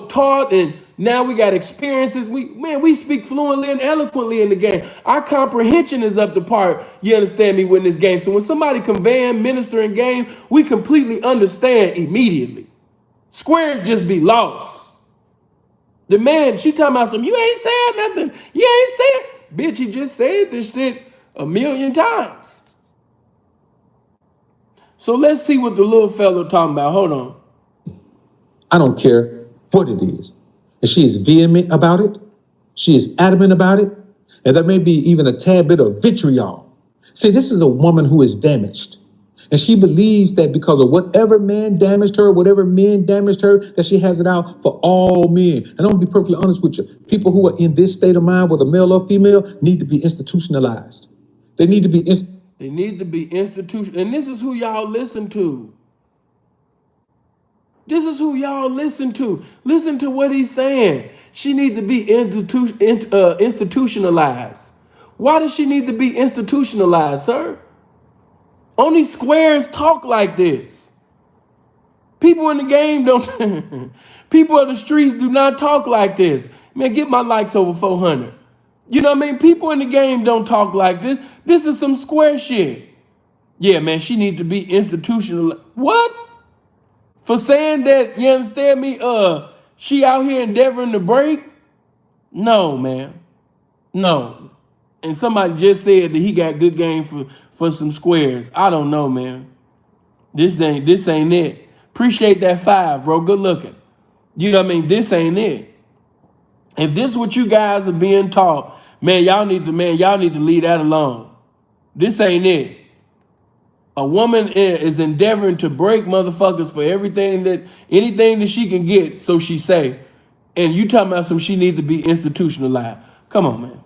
taught, and now we got experiences. We speak fluently and eloquently in the game. Our comprehension is up to par. You understand me with this game. So when somebody conveying, ministering game, we completely understand immediately. Squares just be lost. The man, she talking about some, you ain't saying nothing. You ain't saying. Bitch, he just said this shit 1,000,000 times. So let's see what the little fellow talking about. Hold on. I don't care what it is. And she is vehement about it. She is adamant about it. And there may be even a tad bit of vitriol. See, this is a woman who is damaged. And she believes that because of whatever man damaged her, whatever men damaged her, that she has it out for all men. And I'm going to be perfectly honest with you. People who are in this state of mind, whether male or female, need to be institutionalized. They need to be institutionalized. And this is who y'all listen to. This is who y'all listen to. Listen to what he's saying. She needs to be institutionalized. Why does she need to be institutionalized, sir? Only squares talk like this. People in the game don't. People in the streets do not talk like this. Man, get my likes over 400. You know what I mean? People in the game don't talk like this. This is some square shit. Yeah, man, she needs to be institutional. What? For saying that, you understand me? She out here endeavoring to break? No, man. No. And somebody just said that he got good game for some squares. I don't know, man. This ain't it. Appreciate that 5, bro. Good looking. You know what I mean? This ain't it. If this is what you guys are being taught, y'all need to leave that alone. This ain't it. A woman is endeavoring to break motherfuckers for anything that she can get, so she say. And you talking about she needs to be institutionalized. Come on, man.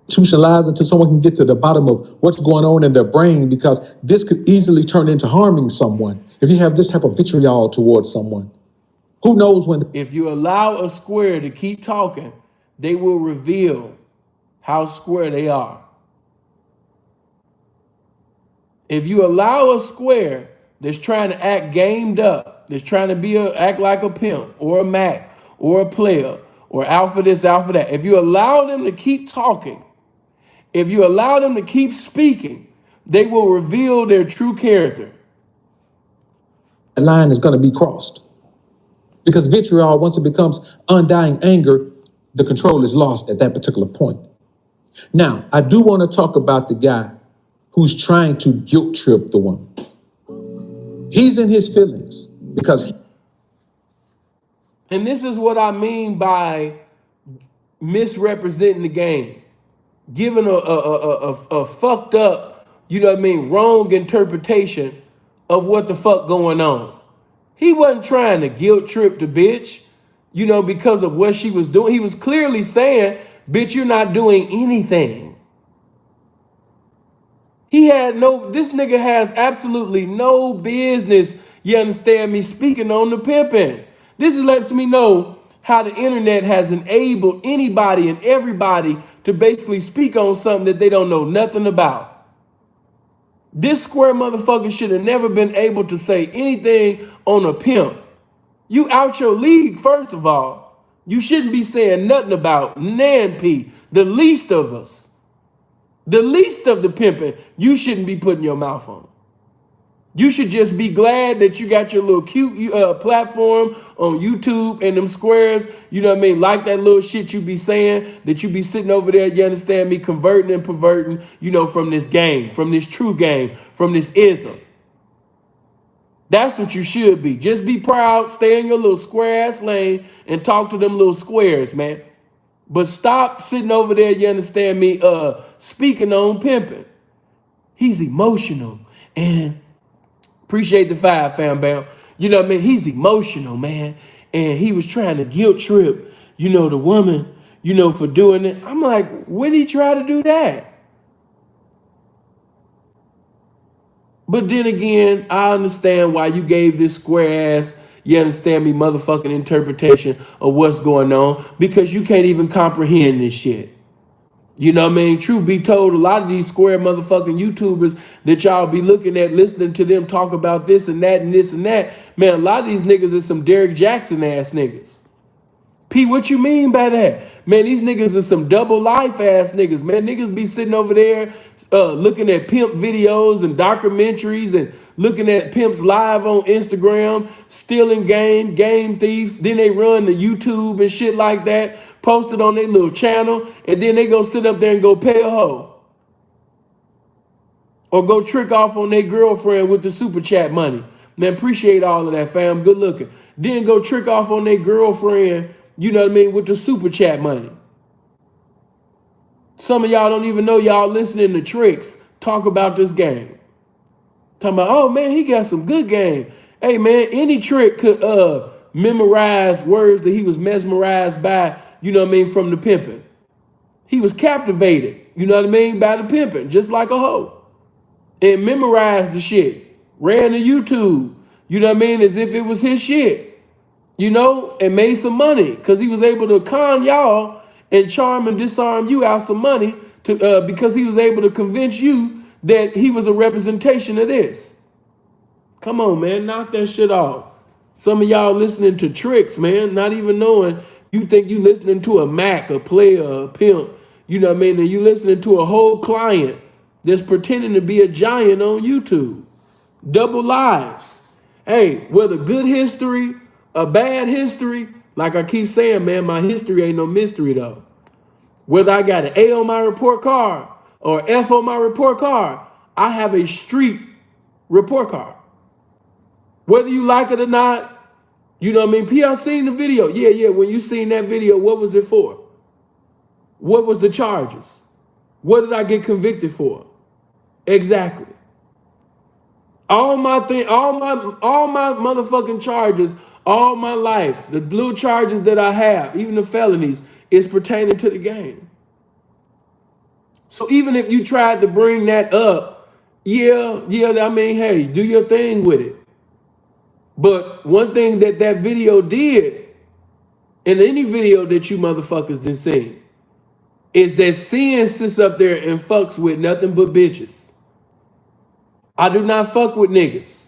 Institutionalized until someone can get to the bottom of what's going on in their brain, because this could easily turn into harming someone. If you have this type of vitriol towards someone, who knows when. If you allow a square to keep talking, they will reveal how square they are. If you allow a square that's trying to act gamed up, that's trying to act like a pimp or a Mac or a player or alpha this, alpha that, if you allow them to keep talking, if you allow them to keep speaking, they will reveal their true character. The line is going to be crossed. Because vitriol, once it becomes undying anger, the control is lost at that particular point. Now, I do want to talk about the guy who's trying to guilt trip the woman. He's in his feelings because. And this is what I mean by misrepresenting the game, giving a fucked up, wrong interpretation of what the fuck going on. He wasn't trying to guilt trip the bitch, you know, because of what she was doing. He was clearly saying, bitch, you're not doing anything. This nigga has absolutely no business, you understand me, speaking on the pimping. This lets me know how the internet has enabled anybody and everybody to basically speak on something that they don't know nothing about. This square motherfucker should have never been able to say anything on a pimp. You out your league, first of all. You shouldn't be saying nothing about Nan P, the least of us. The least of the pimping, you shouldn't be putting your mouth on. You should just be glad that you got your little cute platform on YouTube and them squares, you know what I mean? Like that little shit you be saying, that you be sitting over there, you understand me, converting and perverting, you know, from this game, from this true game, from this ism. That's what you should be. Just be proud, stay in your little square ass lane and talk to them little squares, man. But stop sitting over there, you understand me, speaking on pimping. He's emotional and appreciate the 5, fam bam. You know what I mean? He's emotional, man. And he was trying to guilt trip, you know, the woman, you know, for doing it. I'm like, when did he try to do that? But then again, I understand why you gave this square ass, you understand me, motherfucking interpretation of what's going on, because you can't even comprehend this shit. You know what I mean? Truth be told, a lot of these square motherfucking YouTubers that y'all be looking at, listening to them talk about this and that and this and that, man, a lot of these niggas is some Derek Jackson ass niggas. P, what you mean by that? Man, these niggas are some double life ass niggas. Man, niggas be sitting over there looking at pimp videos and documentaries and looking at pimps live on Instagram, stealing game thieves. Then they run to YouTube and shit like that, post it on their little channel, and then they go sit up there and go pay a hoe. Or go trick off on their girlfriend with the super chat money. Man, appreciate all of that, fam. Good looking. Then go trick off on their girlfriend, you know what I mean, with the super chat money. Some of y'all don't even know y'all listening to tricks talk about this game. Talking about, oh man, he got some good game. Hey man, any trick could memorize words that he was mesmerized by, you know what I mean, from the pimping. He was captivated, you know what I mean, by the pimping, just like a hoe. And memorized the shit. Ran to YouTube, you know what I mean, as if it was his shit. You know, and made some money because he was able to con y'all and charm and disarm you out some money to because he was able to convince you that he was a representation of this. Come on, man, knock that shit off. Some of y'all listening to tricks, man, not even knowing you think you listening to a Mac, a player, a pimp, you know what I mean, and you listening to a whole client that's pretending to be a giant on YouTube. Double lives. Hey, whether good history, a bad history, like I keep saying, man, my history ain't no mystery though. Whether I got an A on my report card or F on my report card, I have a street report card. Whether you like it or not, you know what I mean? P, I seen the video. Yeah, when you seen that video, what was it for? What was the charges? What did I get convicted for? Exactly. All my motherfucking charges, all my life, the little charges that I have, even the felonies, is pertaining to the game. So even if you tried to bring that up, yeah, I mean, hey, do your thing with it. But one thing that video did, in any video that you motherfuckers done seen, is that sin sits up there and fucks with nothing but bitches. I do not fuck with niggas.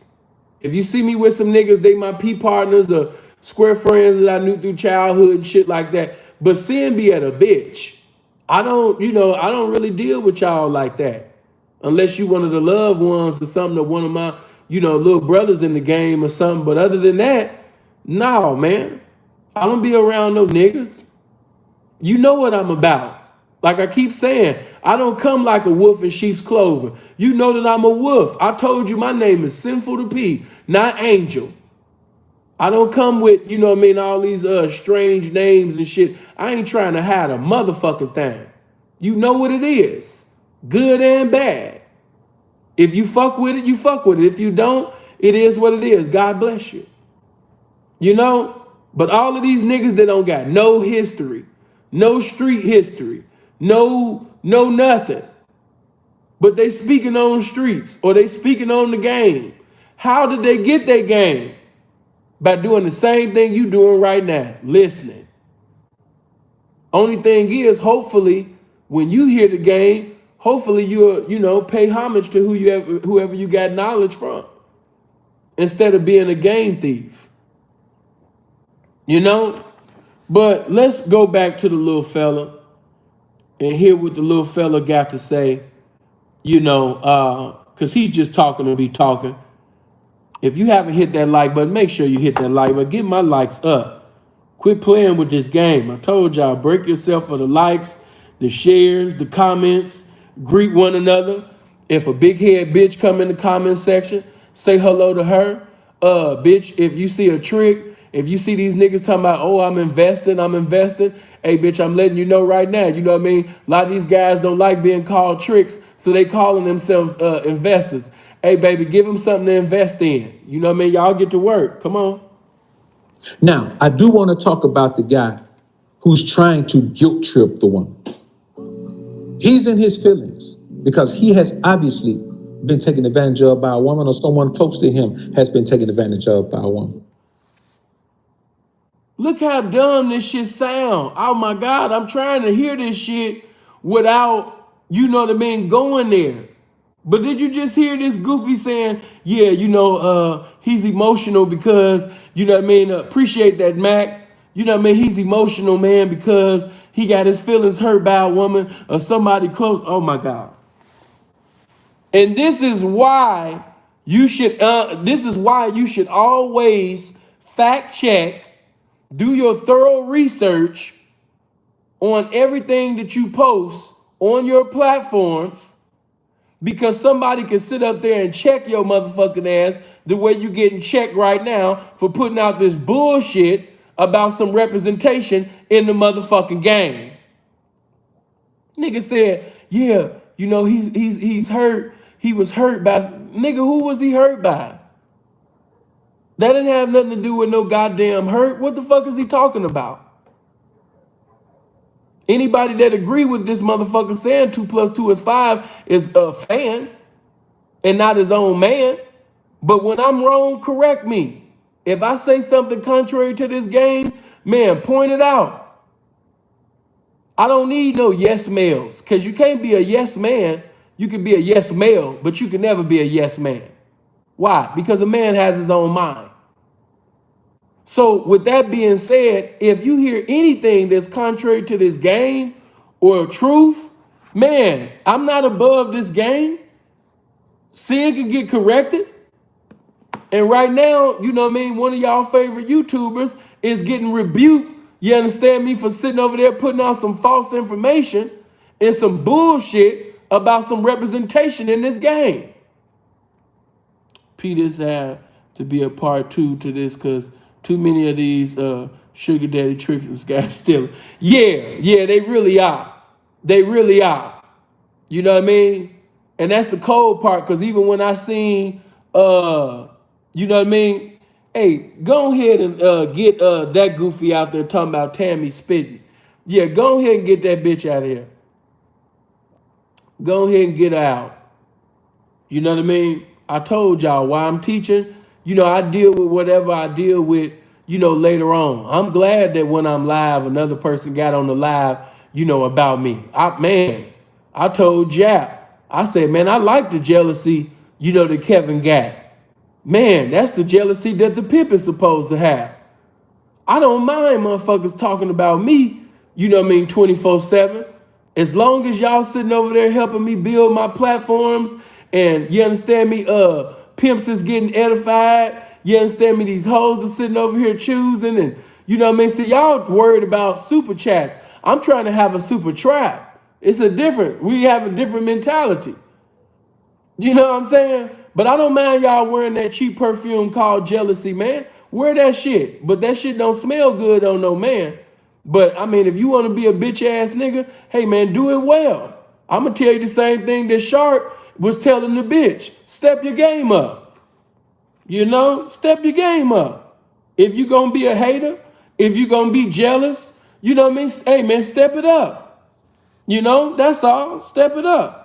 If you see me with some niggas, they my P partners or square friends that I knew through childhood and shit like that. But sin be at a bitch. I don't really deal with y'all like that. Unless you one of the loved ones or something, or one of my, little brothers in the game or something. But other than that, no, man. I don't be around no niggas. You know what I'm about. Like I keep saying, I don't come like a wolf in sheep's clover. You know that I'm a wolf. I told you my name is Sinful to P, not Angel. I don't come with, all these strange names and shit. I ain't trying to hide a motherfucking thing. You know what it is. Good and bad. If you fuck with it, you fuck with it. If you don't, it is what it is. God bless you. You know? But all of these niggas that don't got no history, no street history, no nothing. But they speaking on streets or they speaking on the game. How did they get their game? By doing the same thing you doing right now, listening. Only thing is, hopefully, when you hear the game, hopefully you'll, pay homage to whoever you got knowledge from, instead of being a game thief. You know? But let's go back to the little fella and hear what the little fella got to say, because he's just talking to be talking. If you haven't hit that like button, make sure you hit that like button. Get my likes up. Quit playing with this game. I told y'all, break yourself for the likes, the shares, the comments. Greet one another. If a big head bitch come in the comment section, say hello to her. Bitch, if you see a trick, if you see these niggas talking about, oh, I'm investing. Hey, bitch, I'm letting you know right now. You know what I mean? A lot of these guys don't like being called tricks, so they calling themselves investors. Hey, baby, give them something to invest in. You know what I mean? Y'all get to work. Come on. Now, I do want to talk about the guy who's trying to guilt trip the woman. He's in his feelings because he has obviously been taken advantage of by a woman, or someone close to him has been taken advantage of by a woman. Look how dumb this shit sound. Oh my God, I'm trying to hear this shit without, going there. But did you just hear this goofy saying, yeah, he's emotional because, appreciate that, Mac. He's emotional, man, because he got his feelings hurt by a woman or somebody close. Oh my God. And this is why you should always fact check, do your thorough research on everything that you post on your platforms, because somebody can sit up there and check your motherfucking ass the way you getting checked right now for putting out this bullshit about some representation in the motherfucking game. Nigga said, yeah, he's hurt. He was hurt by, nigga, who was he hurt by? That didn't have nothing to do with no goddamn hurt. What the fuck is he talking about? Anybody that agree with this motherfucker saying 2 + 2 is 5 is a fan and not his own man. But when I'm wrong, correct me. If I say something contrary to this game, man, point it out. I don't need no yes males, because you can't be a yes man. You can be a yes male, but you can never be a yes man. Why? Because a man has his own mind. So with that being said, if you hear anything that's contrary to this game or truth, man, I'm not above this game. Sin can get corrected. And right now, one of y'all favorite YouTubers is getting rebuked, you understand me, for sitting over there putting out some false information and some bullshit about some representation in this game. Peters had to be a part 2 to this, because too many of these sugar daddy tricksters guys still. Yeah, they really are. They really are. You know what I mean? And that's the cold part, because even when I seen, you know what I mean? Hey, go ahead and get that goofy out there talking about Tammy spitting. Yeah, go ahead and get that bitch out of here. Go ahead and get out. You know what I mean? I told y'all why I'm teaching. I deal with whatever I deal with, later on. I'm glad that when I'm live, another person got on the live, about me. I told Jap, I said, man, I like the jealousy, that Kevin got. Man, that's the jealousy that the pimp is supposed to have. I don't mind motherfuckers talking about me, 24/7. As long as y'all sitting over there helping me build my platforms, and you understand me, pimps is getting edified. You understand me, these hoes are sitting over here choosing, and see, y'all worried about super chats. I'm trying to have a super trap. We have a different mentality. You know what I'm saying? But I don't mind y'all wearing that cheap perfume called jealousy, man. Wear that shit. But that shit don't smell good on no man. But I mean, if you want to be a bitch ass nigga, hey man, do it well. I'm going to tell you the same thing that Sharp was telling the bitch. Step your game up. Step your game up. If you gonna be a hater, if you gonna be jealous, you know what I mean? Hey man, step it up. You know, that's all. Step it up.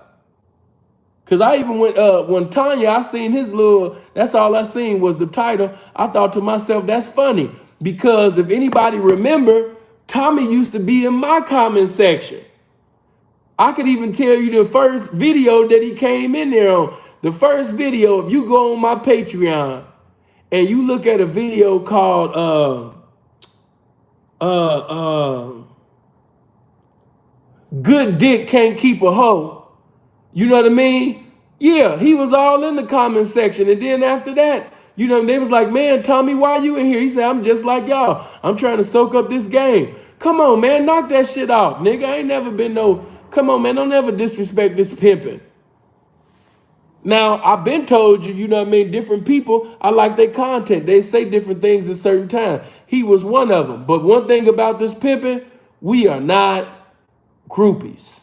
Cause I even went when Tanya, I seen his little, that's all I seen was the title. I thought to myself, that's funny. Because if anybody remember, Tommy used to be in my comment section. I could even tell you the first video that he came in there on. The first video, if you go on my Patreon and you look at a video called Good Dick Can't Keep a Hoe, you know what I mean? Yeah, he was all in the comment section. And then after that, you know, they was like, man, Tommy, why you in here? He said, I'm just like y'all. I'm trying to soak up this game. Come on, man, knock that shit off, nigga. I ain't never been no, come on, man, don't ever disrespect this pimping. Now, I've been told you, you know what I mean, different people, I like their content. They say different things at certain times. He was one of them. But one thing about this pimping, we are not groupies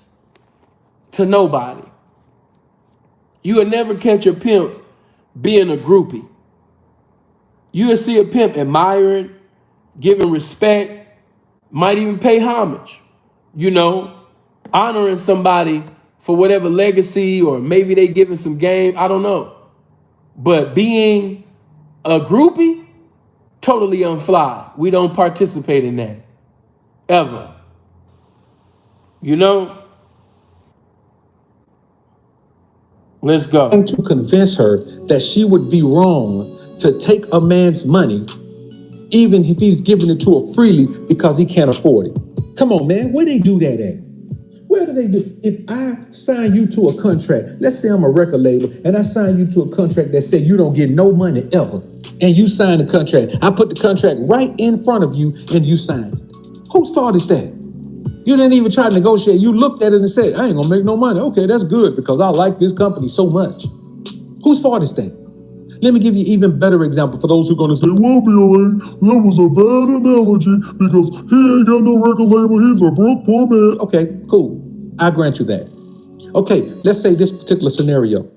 to nobody. You will never catch a pimp being a groupie. You will see a pimp admiring, giving respect, might even pay homage, you know, honoring somebody for whatever legacy, or maybe they giving some game, I don't know. But being a groupie, totally unfly. We don't participate in that, ever. You know? Let's go. To convince her that she would be wrong to take a man's money, even if he's giving it to her freely because he can't afford it. Come on, man, where they do that at? Where do they do? If I sign you to a contract, let's say I'm a record label, and I sign you to a contract that said you don't get no money ever, and you sign the contract, I put the contract right in front of you, and you sign it. Whose fault is that? You didn't even try to negotiate. You looked at it and said, I ain't gonna make no money. Okay, that's good because I like this company so much. Whose fault is that? Let me give you an even better example for those who are gonna say, well, BLA, that was a bad analogy because he ain't got no record label, he's a broke poor man. Okay, cool. I grant you that. Okay, let's say this particular scenario.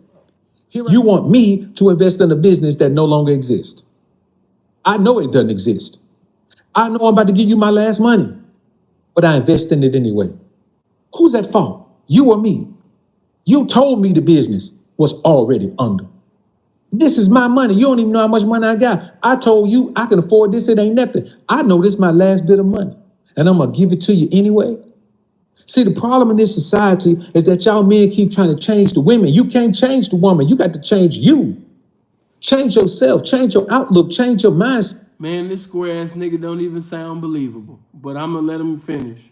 You want me to invest in a business that no longer exists. I know it doesn't exist. I know I'm about to give you my last money, but I invest in it anyway. Who's at fault? You or me? You told me the business was already under. This is my money. You don't even know how much money I got. I told you I can afford this. It ain't nothing. I know this is my last bit of money, and I'm gonna give it to you anyway. See, the problem in this society is that y'all men keep trying to change the women. You can't change the woman. You got to change you. Change yourself. Change your outlook. Change your mindset. Man, this square ass nigga don't even sound believable. But I'm gonna let him finish.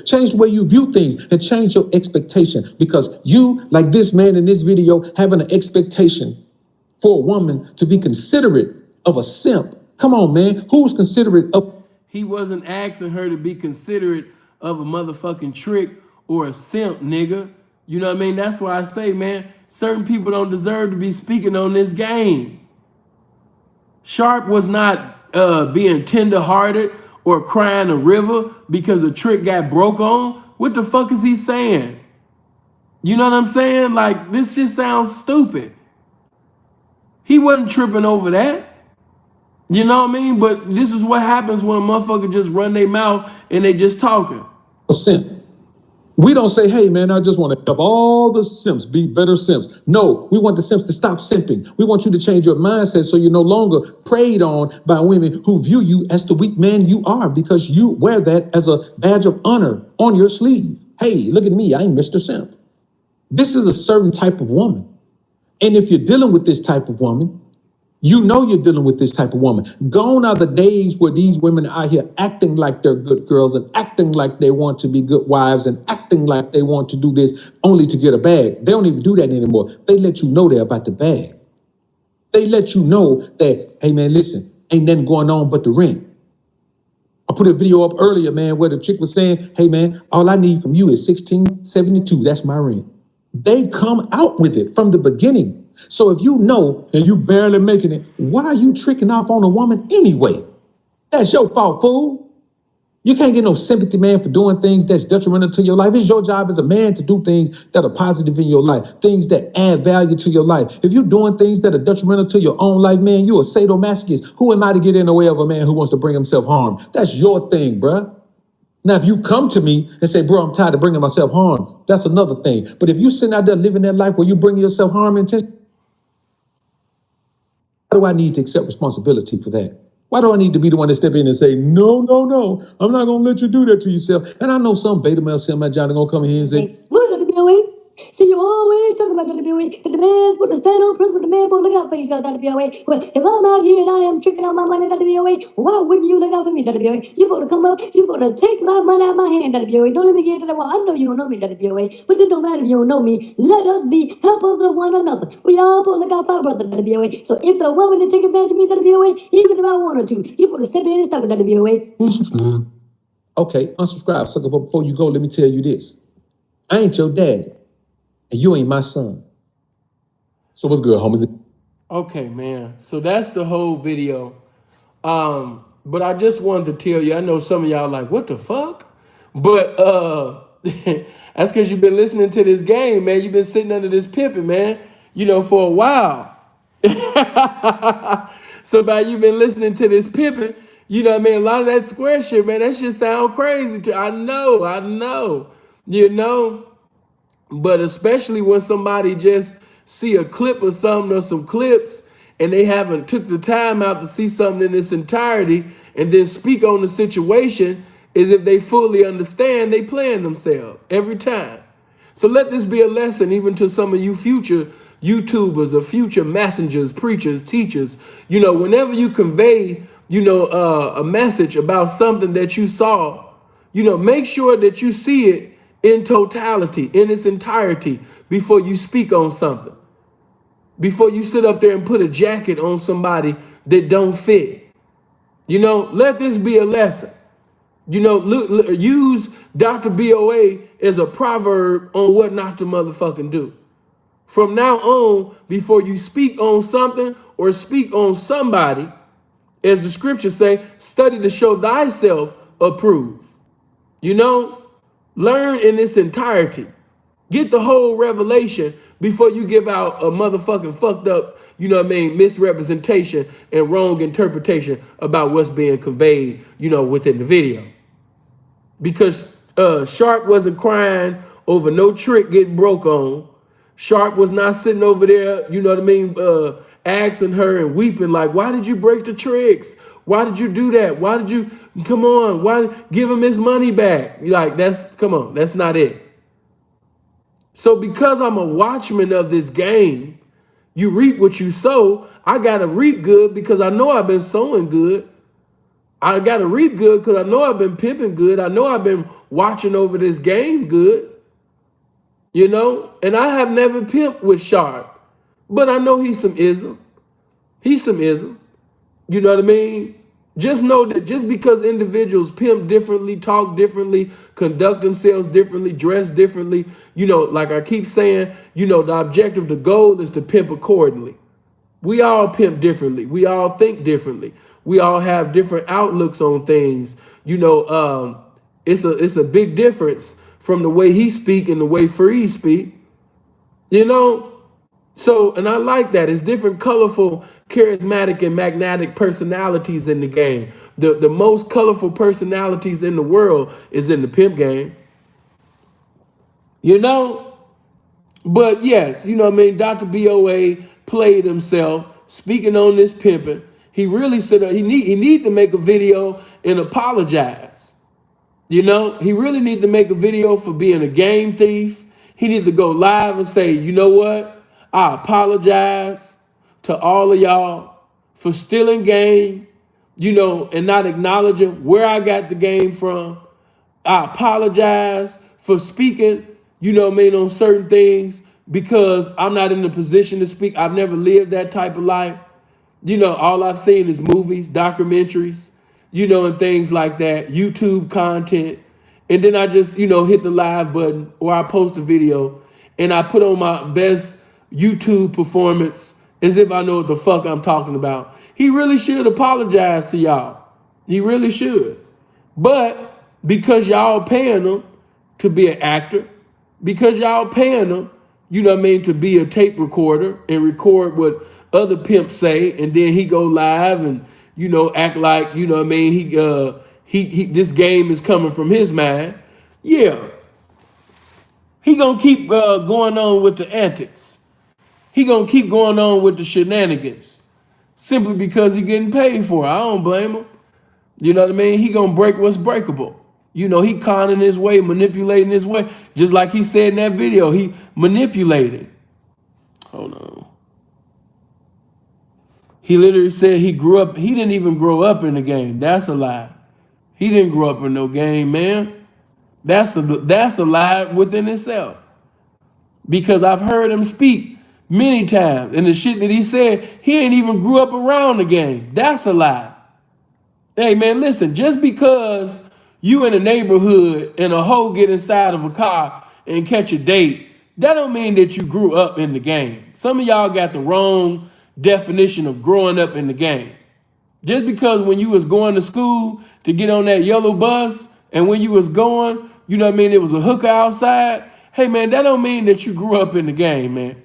Change the way you view things and change your expectation, because you, like this man in this video, having an expectation for a woman to be considerate of a simp. Come on, man. Who's considerate of? He wasn't asking her to be considerate of a motherfucking trick or a simp, nigga. You know what I mean? That's why I say, man, certain people don't deserve to be speaking on this game. Sharp was not being tender-hearted or crying a river because a trick got broke on. What the fuck is he saying? You know what I'm saying? Like, this just sounds stupid. He wasn't tripping over that. You know what I mean? But this is what happens when a motherfucker just run their mouth and they just talking. A simp. We don't say, hey, man, I just want to help all the simps be better simps. No, we want the simps to stop simping. We want you to change your mindset so you're no longer preyed on by women who view you as the weak man you are, because you wear that as a badge of honor on your sleeve. Hey, look at me. I ain't Mr. Simp. This is a certain type of woman. And if you're dealing with this type of woman, you know you're dealing with this type of woman. Gone are the days where these women are out here acting like they're good girls and acting like they want to be good wives and acting like they want to do this only to get a bag. They don't even do that anymore. They let you know they're about the bag. They let you know that, hey, man, listen, ain't nothing going on but the rent. I put a video up earlier, man, where the chick was saying, hey, man, all I need from you is $16.72. That's my rent. They come out with it from the beginning. So if you know and you barely making it, why are you tricking off on a woman anyway? That's your fault, fool. You can't get no sympathy, man, for doing things that's detrimental to your life. It's your job as a man to do things that are positive in your life, things that add value to your life. If you're doing things that are detrimental to your own life, man, you're a sadomasochist. Who am I to get in the way of a man who wants to bring himself harm? That's your thing, bruh. Now, if you come to me and say, bro, I'm tired of bringing myself harm, that's another thing. But if you sitting out there living that life where you bring yourself harm intentionally, why do I need to accept responsibility for that? Why do I need to be the one to step in and say, no, no, no, I'm not going to let you do that to yourself? And I know some beta male semi-Johnny going to come in here and say, look at the BOE. See, you always talk about the BOE. The man's supposed to stand on principle. The man supposed to look out for each other, Dr. BOE. Well, if I'm out here and I am tricking out my money, Dr. BOE, why wouldn't you look out for me, Dr. BOE? You supposed to come up, you supposed to take my money out of my hand, Dr. BOE. Don't let me get to that one. I know you don't know me, Dr. BOE, but it don't matter if you don't know me. Let us be helpers of one another. We all supposed to look out for our brother, Dr. BOE. So if the woman to take advantage of me, Dr. BOE, even if I wanted to, you supposed to step in and stop it, Dr. BOE. Okay, unsubscribe, sucker, but before you go, let me tell you this. I ain't your daddy. And you ain't my son. So what's good, homies? Okay, man. So that's the whole video. But I just wanted to tell you, I know some of y'all like, what the fuck? But that's because you've been listening to this game, man. You've been sitting under this pimping, man, for a while. So now you've been listening to this pimping, a lot of that square shit, man, that shit sound crazy too. I know, but especially when somebody just see a clip or something or some clips and they haven't took the time out to see something in its entirety and then speak on the situation as if they fully understand, they playing themselves every time. So let this be a lesson even to some of you future YouTubers or future messengers, preachers, teachers. Whenever you convey, a message about something that you saw, make sure that you see it in totality, in its entirety, before you speak on something. Before you sit up there and put a jacket on somebody that don't fit. Let this be a lesson. Use Dr. BOA as a proverb on what not to motherfucking do. From now on, before you speak on something or speak on somebody, as the scriptures say, study to show thyself approved. Learn in its entirety. Get the whole revelation before you give out a motherfucking fucked up, misrepresentation and wrong interpretation about what's being conveyed, within the video. Because Sharp wasn't crying over no trick getting broke on. Sharp was not sitting over there, asking her and weeping like, why did you break the tricks? Why did you do that? Why did you, come on, why give him his money back? Like, that's not it. So because I'm a watchman of this game, you reap what you sow. I got to reap good because I know I've been sowing good. I got to reap good because I know I've been pimping good. I know I've been watching over this game good. And I have never pimped with Sharp, but I know he's some ism. He's some ism. You know what I mean? Just know that just because individuals pimp differently, talk differently, conduct themselves differently, dress differently, like I keep saying, the objective, the goal is to pimp accordingly. We all pimp differently. We all think differently. We all have different outlooks on things. It's a big difference from the way he speak and the way Free speak. So, and I like that. It's different, colorful, charismatic, and magnetic personalities in the game. The most colorful personalities in the world is in the pimp game. But yes, Dr. BOA played himself speaking on this pimping. He really said he need to make a video and apologize. He really need to make a video for being a game thief. He need to go live and say, you know what? I apologize to all of y'all for stealing game, and not acknowledging where I got the game from. I apologize for speaking, on certain things because I'm not in the position to speak. I've never lived that type of life. All I've seen is movies, documentaries, and things like that, YouTube content. And then I just, hit the live button or I post a video and I put on my best YouTube performance as if I know what the fuck I'm talking about. He really should apologize to y'all. He really should. But because y'all paying him to be an actor, because y'all paying him, you know what I mean, to be a tape recorder and record what other pimps say, and then he go live and, you know, act like, you know what I mean, he this game is coming from his mind. Yeah, he gonna keep going on with the antics. He gonna keep going on with the shenanigans simply because he getting paid for it. I don't blame him. You know what I mean? He gonna break what's breakable. You know, he conning his way, manipulating his way. Just like he said in that video, he manipulated. Hold on. He literally said he grew up, he didn't even grow up in the game. That's a lie. He didn't grow up in no game, man. That's a lie within itself. Because I've heard him speak many times, and the shit that he said, he ain't even grew up around the game. That's a lie. Hey man, listen, just because you in a neighborhood and a hoe get inside of a car and catch a date, that don't mean that you grew up in the game. Some of y'all got the wrong definition of growing up in the game. Just because when you was going to school to get on that yellow bus and when you was going, you know what I mean, it was a hooker outside. Hey man, that don't mean that you grew up in the game, man.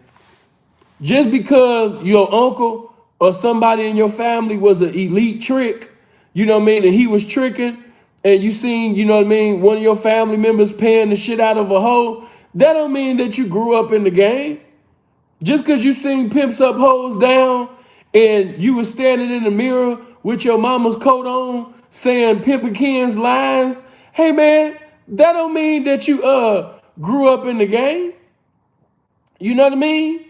Just because your uncle or somebody in your family was an elite trick, you know what I mean, and he was tricking, and you seen, you know what I mean, one of your family members paying the shit out of a hoe, that don't mean that you grew up in the game. Just because you seen pimps up, hoes down, and you was standing in the mirror with your mama's coat on, saying Pimpin' Ken's lines, hey man, that don't mean that you grew up in the game. You know what I mean?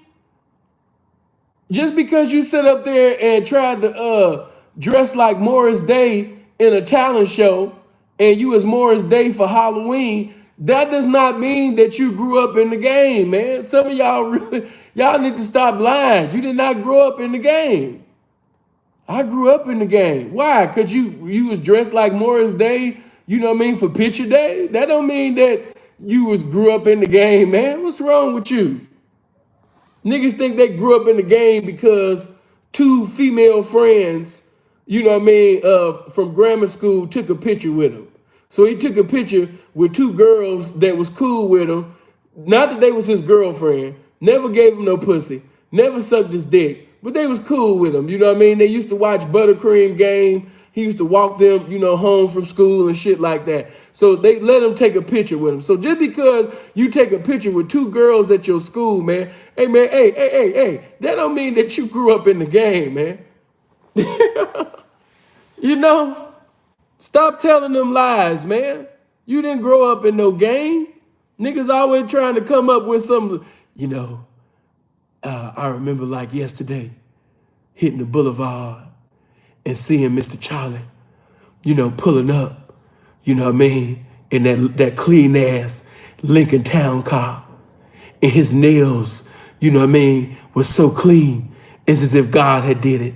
Just because you sit up there and tried to dress like Morris Day in a talent show and you was Morris Day for Halloween, that does not mean that you grew up in the game, man. Some of y'all really, y'all need to stop lying. You did not grow up in the game. I grew up in the game. Why? Because you was dressed like Morris Day, you know what I mean, for picture day? That don't mean that you grew up in the game, man. What's wrong with you? Niggas think they grew up in the game because two female friends, you know what I mean, from grammar school took a picture with him. So he took a picture with two girls that was cool with him. Not that they was his girlfriend. Never gave him no pussy. Never sucked his dick. But they was cool with him. You know what I mean? They used to watch Buttercream Game. He used to walk them, you know, home from school and shit like that. So they let him take a picture with him. So just because you take a picture with two girls at your school, man, hey, man, hey, that don't mean that you grew up in the game, man. You know? Stop telling them lies, man. You didn't grow up in no game. Niggas always trying to come up with some, you know, I remember like yesterday, hitting the boulevard and seeing Mr. Charlie, you know, pulling up, you know what I mean, in that clean ass Lincoln Town car. And his nails, you know what I mean, was so clean. It's as if God had did it.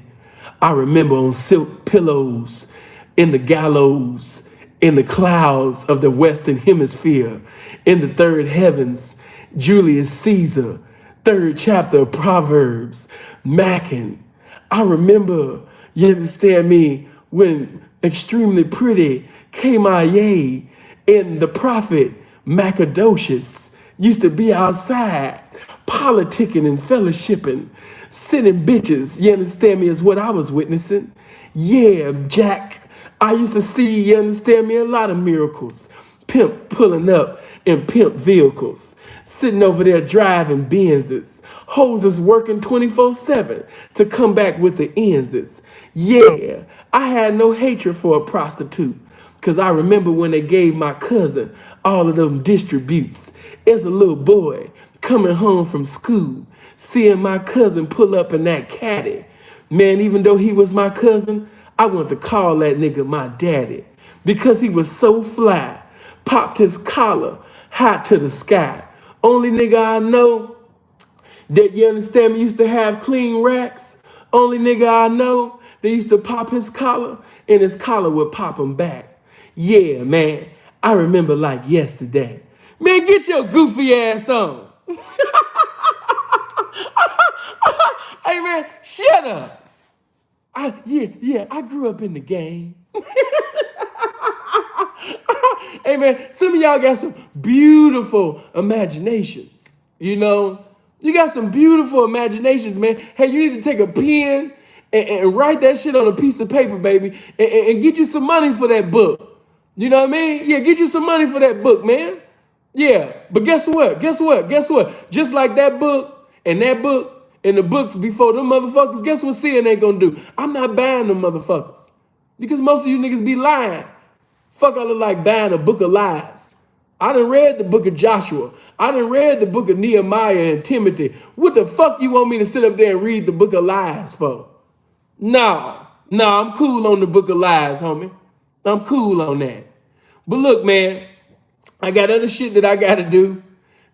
I remember on silk pillows, in the gallows, in the clouds of the Western Hemisphere, in the third heavens, Julius Caesar, third chapter of Proverbs, Mackin. I remember, you understand me, when extremely pretty Kamaye and the prophet Macadocious used to be outside, politicking and fellowshipping, sending bitches, you understand me, is what I was witnessing. Yeah, Jack, I used to see, you understand me, a lot of miracles. Pimp pulling up in pimp vehicles, sitting over there driving Benzes, hoses working 24/7 to come back with the ends. Yeah, I had no hatred for a prostitute, because I remember when they gave my cousin all of them distributes as a little boy coming home from school, seeing my cousin pull up in that caddy. Man, even though he was my cousin, I wanted to call that nigga my daddy because he was so fly. Popped his collar high to the sky. Only nigga I know that, you understand me, used to have clean racks. Only nigga I know that used to pop his collar and his collar would pop him back. Yeah, man, I remember like yesterday. Man, get your goofy ass on. Hey man, shut up. I grew up in the game. Hey man, some of y'all got some beautiful imaginations. You know, you got some beautiful imaginations, man. Hey, you need to take a pen and write that shit on a piece of paper, baby, and get you some money for that book. You know what I mean? Yeah, get you some money for that book, man. Yeah, but guess what? Guess what? Guess what? Just like that book and the books before them motherfuckers, guess what CNN gonna do? I'm not buying them motherfuckers. Because most of you niggas be lying. Fuck, I look like buying a book of lies. I done read the book of Joshua. I done read the book of Nehemiah and Timothy. What the fuck you want me to sit up there and read the book of lies for? No, I'm cool on the book of lies, homie. I'm cool on that. But look, man, I got other shit that I gotta do.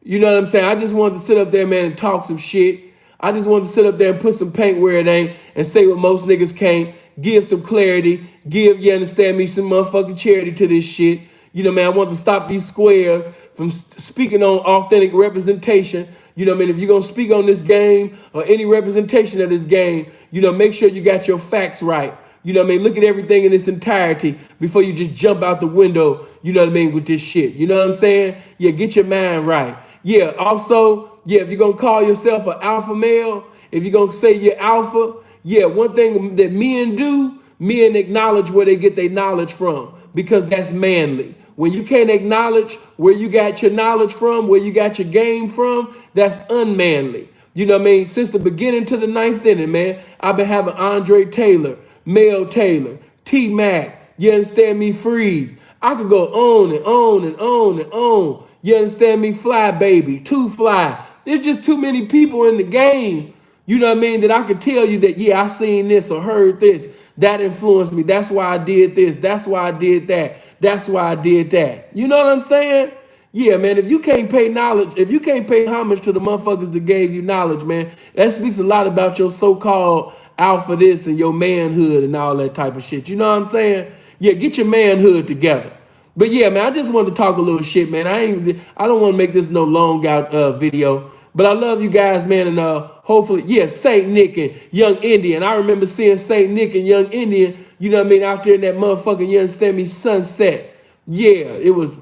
You know what I'm saying? I just wanted to sit up there, man, and talk some shit. I just wanted to sit up there and put some paint where it ain't and say what most niggas can't. Give some clarity. Give, you understand me, some motherfucking charity to this shit. You know, man, I want to stop these squares from speaking on authentic representation. You know what I mean? If you're going to speak on this game or any representation of this game, you know, make sure you got your facts right. You know what I mean? Look at everything in its entirety before you just jump out the window, you know what I mean, with this shit. You know what I'm saying? Yeah, get your mind right. Yeah, also, yeah, if you're going to call yourself an alpha male, if you're going to say you're alpha, yeah, one thing that men do, men acknowledge where they get their knowledge from because that's manly. When you can't acknowledge where you got your knowledge from, where you got your game from, that's unmanly. You know what I mean? Since the beginning to the ninth inning, man, I've been having Andre Taylor, Mel Taylor, T-Mac, you understand me, Freeze. I could go on and on and on and on. You understand me, Fly Baby, Two Fly. There's just too many people in the game, you know what I mean, that I could tell you that, yeah, I seen this or heard this. That influenced me. That's why I did this. That's why I did that. That's why I did that. You know what I'm saying? Yeah, man, if you can't pay knowledge, if you can't pay homage to the motherfuckers that gave you knowledge, man, that speaks a lot about your so-called alpha this and your manhood and all that type of shit. You know what I'm saying? Yeah, get your manhood together. But yeah, man, I just wanted to talk a little shit, man. I don't want to make this no long out video. But I love you guys, man, and hopefully, yeah, Saint Nick and Young Indian. I remember seeing Saint Nick and Young Indian, you know what I mean, out there in that motherfucking, you understand me, sunset. Yeah, it was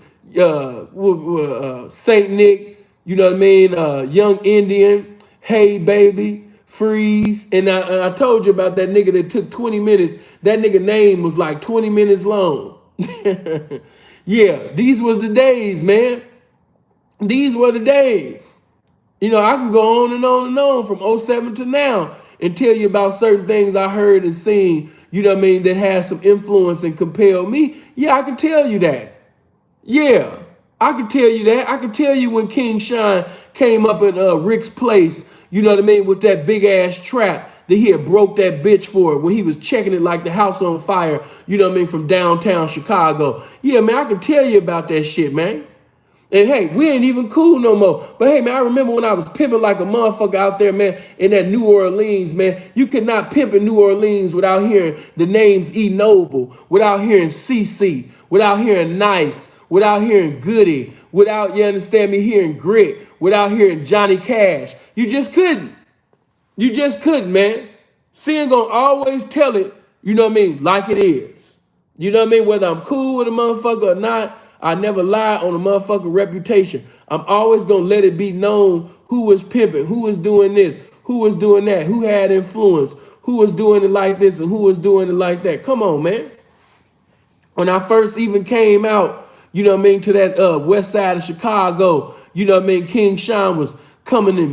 Saint Nick, you know what I mean, Young Indian, Hey Baby, Freeze. And I told you about that nigga that took 20 minutes. That nigga name was like 20 minutes long. Yeah, these was the days, man. These were the days. You know, I can go on and on and on from 07 to now and tell you about certain things I heard and seen, you know what I mean, that has some influence and compel me. Yeah, I can tell you that. Yeah, I can tell you that. I can tell you when King Shine came up in Rick's place, you know what I mean, with that big ass trap that he had broke that bitch for when he was checking it like the house on fire, you know what I mean, from downtown Chicago. Yeah, man, I can tell you about that shit, man. And hey, we ain't even cool no more. But hey, man, I remember when I was pimping like a motherfucker out there, man, in that New Orleans, man. You could not pimp in New Orleans without hearing the names E Noble, without hearing CC, without hearing Nice, without hearing Goody, without, you understand me, hearing Grit, without hearing Johnny Cash. You just couldn't. You just couldn't, man. Sin gonna always tell it, you know what I mean, like it is. You know what I mean? Whether I'm cool with a motherfucker or not, I never lie on a motherfucking reputation. I'm always gonna let it be known who was pimping, who was doing this, who was doing that, who had influence, who was doing it like this and who was doing it like that. Come on, man. When I first even came out, you know what I mean, to that west side of Chicago, you know what I mean, King Sean was coming in,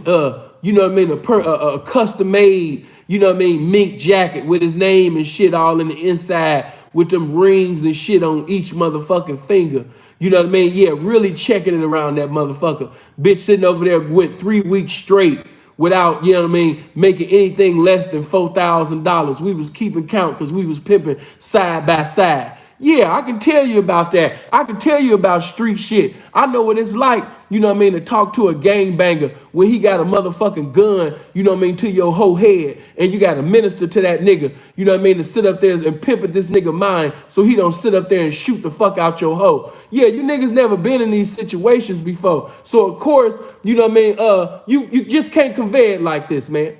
you know what I mean, a custom made, you know what I mean, mink jacket with his name and shit all in the inside with them rings and shit on each motherfucking finger. You know what I mean? Yeah, really checking it around that motherfucker. Bitch sitting over there went 3 weeks straight without, you know what I mean, making anything less than $4,000. We was keeping count because we was pimping side by side. Yeah, I can tell you about that. I can tell you about street shit. I know what it's like, you know what I mean, to talk to a gangbanger when he got a motherfucking gun, you know what I mean, to your whole head. And you got to minister to that nigga, you know what I mean, to sit up there and pimp at this nigga mind so he don't sit up there and shoot the fuck out your hoe. Yeah, you niggas never been in these situations before. So, of course, you know what I mean, you just can't convey it like this, man.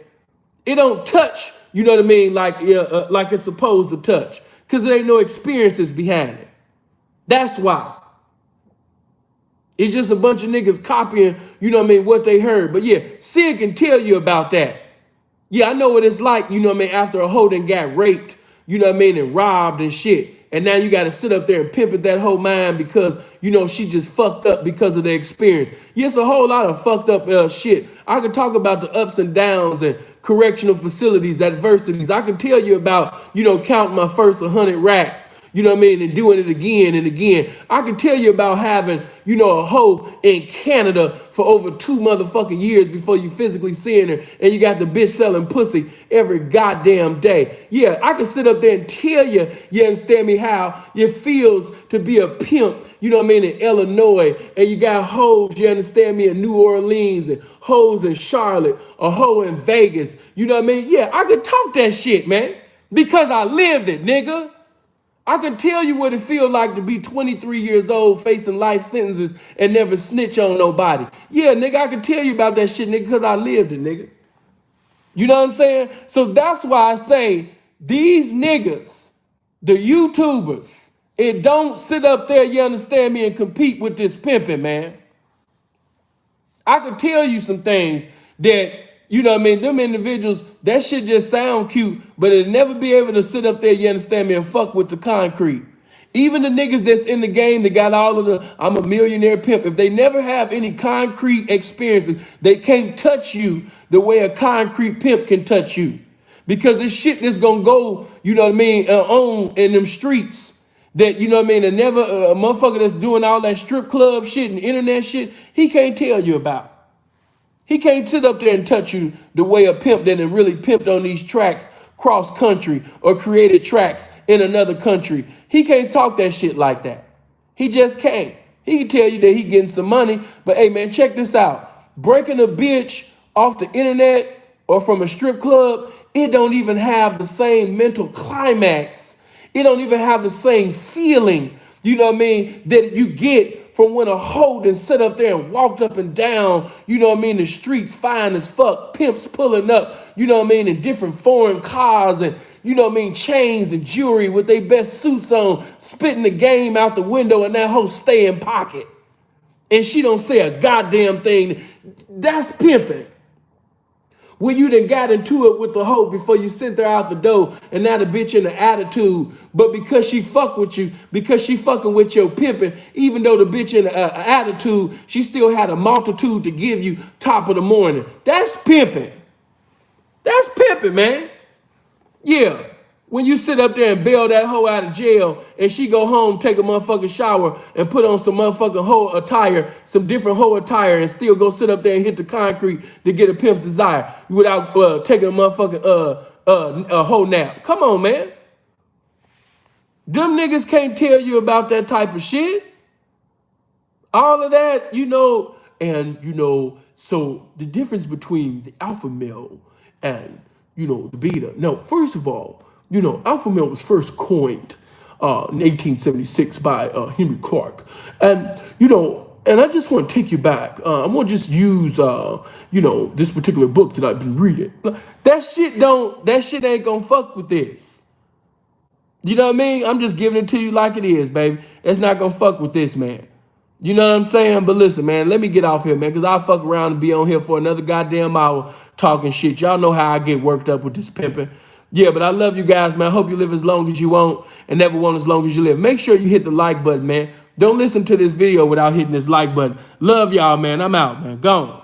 It don't touch, you know what I mean, like it's supposed to touch. Because there ain't no experiences behind it. That's why. It's just a bunch of niggas copying, you know what I mean, what they heard. But yeah, Sid can tell you about that. Yeah, I know what it's like, you know what I mean, after a hoe done got raped, you know what I mean, and robbed and shit. And now you got to sit up there and pimp at that whole mind because, you know, she just fucked up because of the experience. Yeah, it's a whole lot of fucked up shit. I could talk about the ups and downs and correctional facilities, adversities. I can tell you about, you know, counting my first 100 racks. You know what I mean? And doing it again and again. I can tell you about having, you know, a hoe in Canada for over 2 motherfucking years before you physically seeing her, and you got the bitch selling pussy every goddamn day. Yeah, I can sit up there and tell you, you understand me, how it feels to be a pimp, you know what I mean, in Illinois, and you got hoes, you understand me, in New Orleans, and hoes in Charlotte, a hoe in Vegas. You know what I mean? Yeah, I could talk that shit, man, because I lived it, nigga. I can tell you what it feels like to be 23 years old facing life sentences and never snitch on nobody. Yeah, nigga, I can tell you about that shit, nigga, because I lived it, nigga. You know what I'm saying? So that's why I say these niggas, the YouTubers, it don't sit up there, you understand me, and compete with this pimping, man. I could tell you some things that, you know what I mean, them individuals, that shit just sound cute, but it'll never be able to sit up there, you understand me, and fuck with the concrete. Even the niggas that's in the game that got all of the I'm a millionaire pimp, if they never have any concrete experiences, they can't touch you the way a concrete pimp can touch you. Because this shit that's gonna go, you know what I mean, on in them streets that, you know what I mean, and never a motherfucker that's doing all that strip club shit and internet shit, he can't tell you about. He can't sit up there and touch you the way a pimp that really pimped on these tracks cross country or created tracks in another country. He can't talk that shit like that. He just can't. He can tell you that he getting some money, but hey man, check this out. Breaking a bitch off the internet or from a strip club, it don't even have the same mental climax. It don't even have the same feeling, you know what I mean, that you get from when a hoe and sit up there and walked up and down, you know what I mean, the streets fine as fuck, pimps pulling up, you know what I mean, in different foreign cars and, you know what I mean, chains and jewelry with their best suits on, spitting the game out the window and that hoe stay in pocket. And she don't say a goddamn thing. That's pimping. When you done got into it with the hoe before you sent her out the door and now the bitch in the attitude, but because she fuck with you, because she fucking with your pimping, even though the bitch in the attitude, she still had a multitude to give you top of the morning. That's pimping. That's pimping, man. Yeah. When you sit up there and bail that hoe out of jail and she go home, take a motherfucking shower and put on some motherfucking hoe attire, some different hoe attire and still go sit up there and hit the concrete to get a pimp's desire without taking a motherfucking a hoe nap. Come on, man. Them niggas can't tell you about that type of shit. All of that, you know, and, you know, so the difference between the alpha male and, you know, the beta. No, first of all, you know, alpha male was first coined in 1876 by Henry Clark. And, you know, and I just want to take you back. I'm going to just use, you know, this particular book that I've been reading. That shit ain't going to fuck with this. You know what I mean? I'm just giving it to you like it is, baby. It's not going to fuck with this, man. You know what I'm saying? But listen, man, let me get off here, man, because I'll fuck around and be on here for another goddamn hour talking shit. Y'all know how I get worked up with this pimping. Yeah, but I love you guys, man. I hope you live as long as you want and never want as long as you live. Make sure you hit the like button, man. Don't listen to this video without hitting this like button. Love y'all, man. I'm out, man. Gone.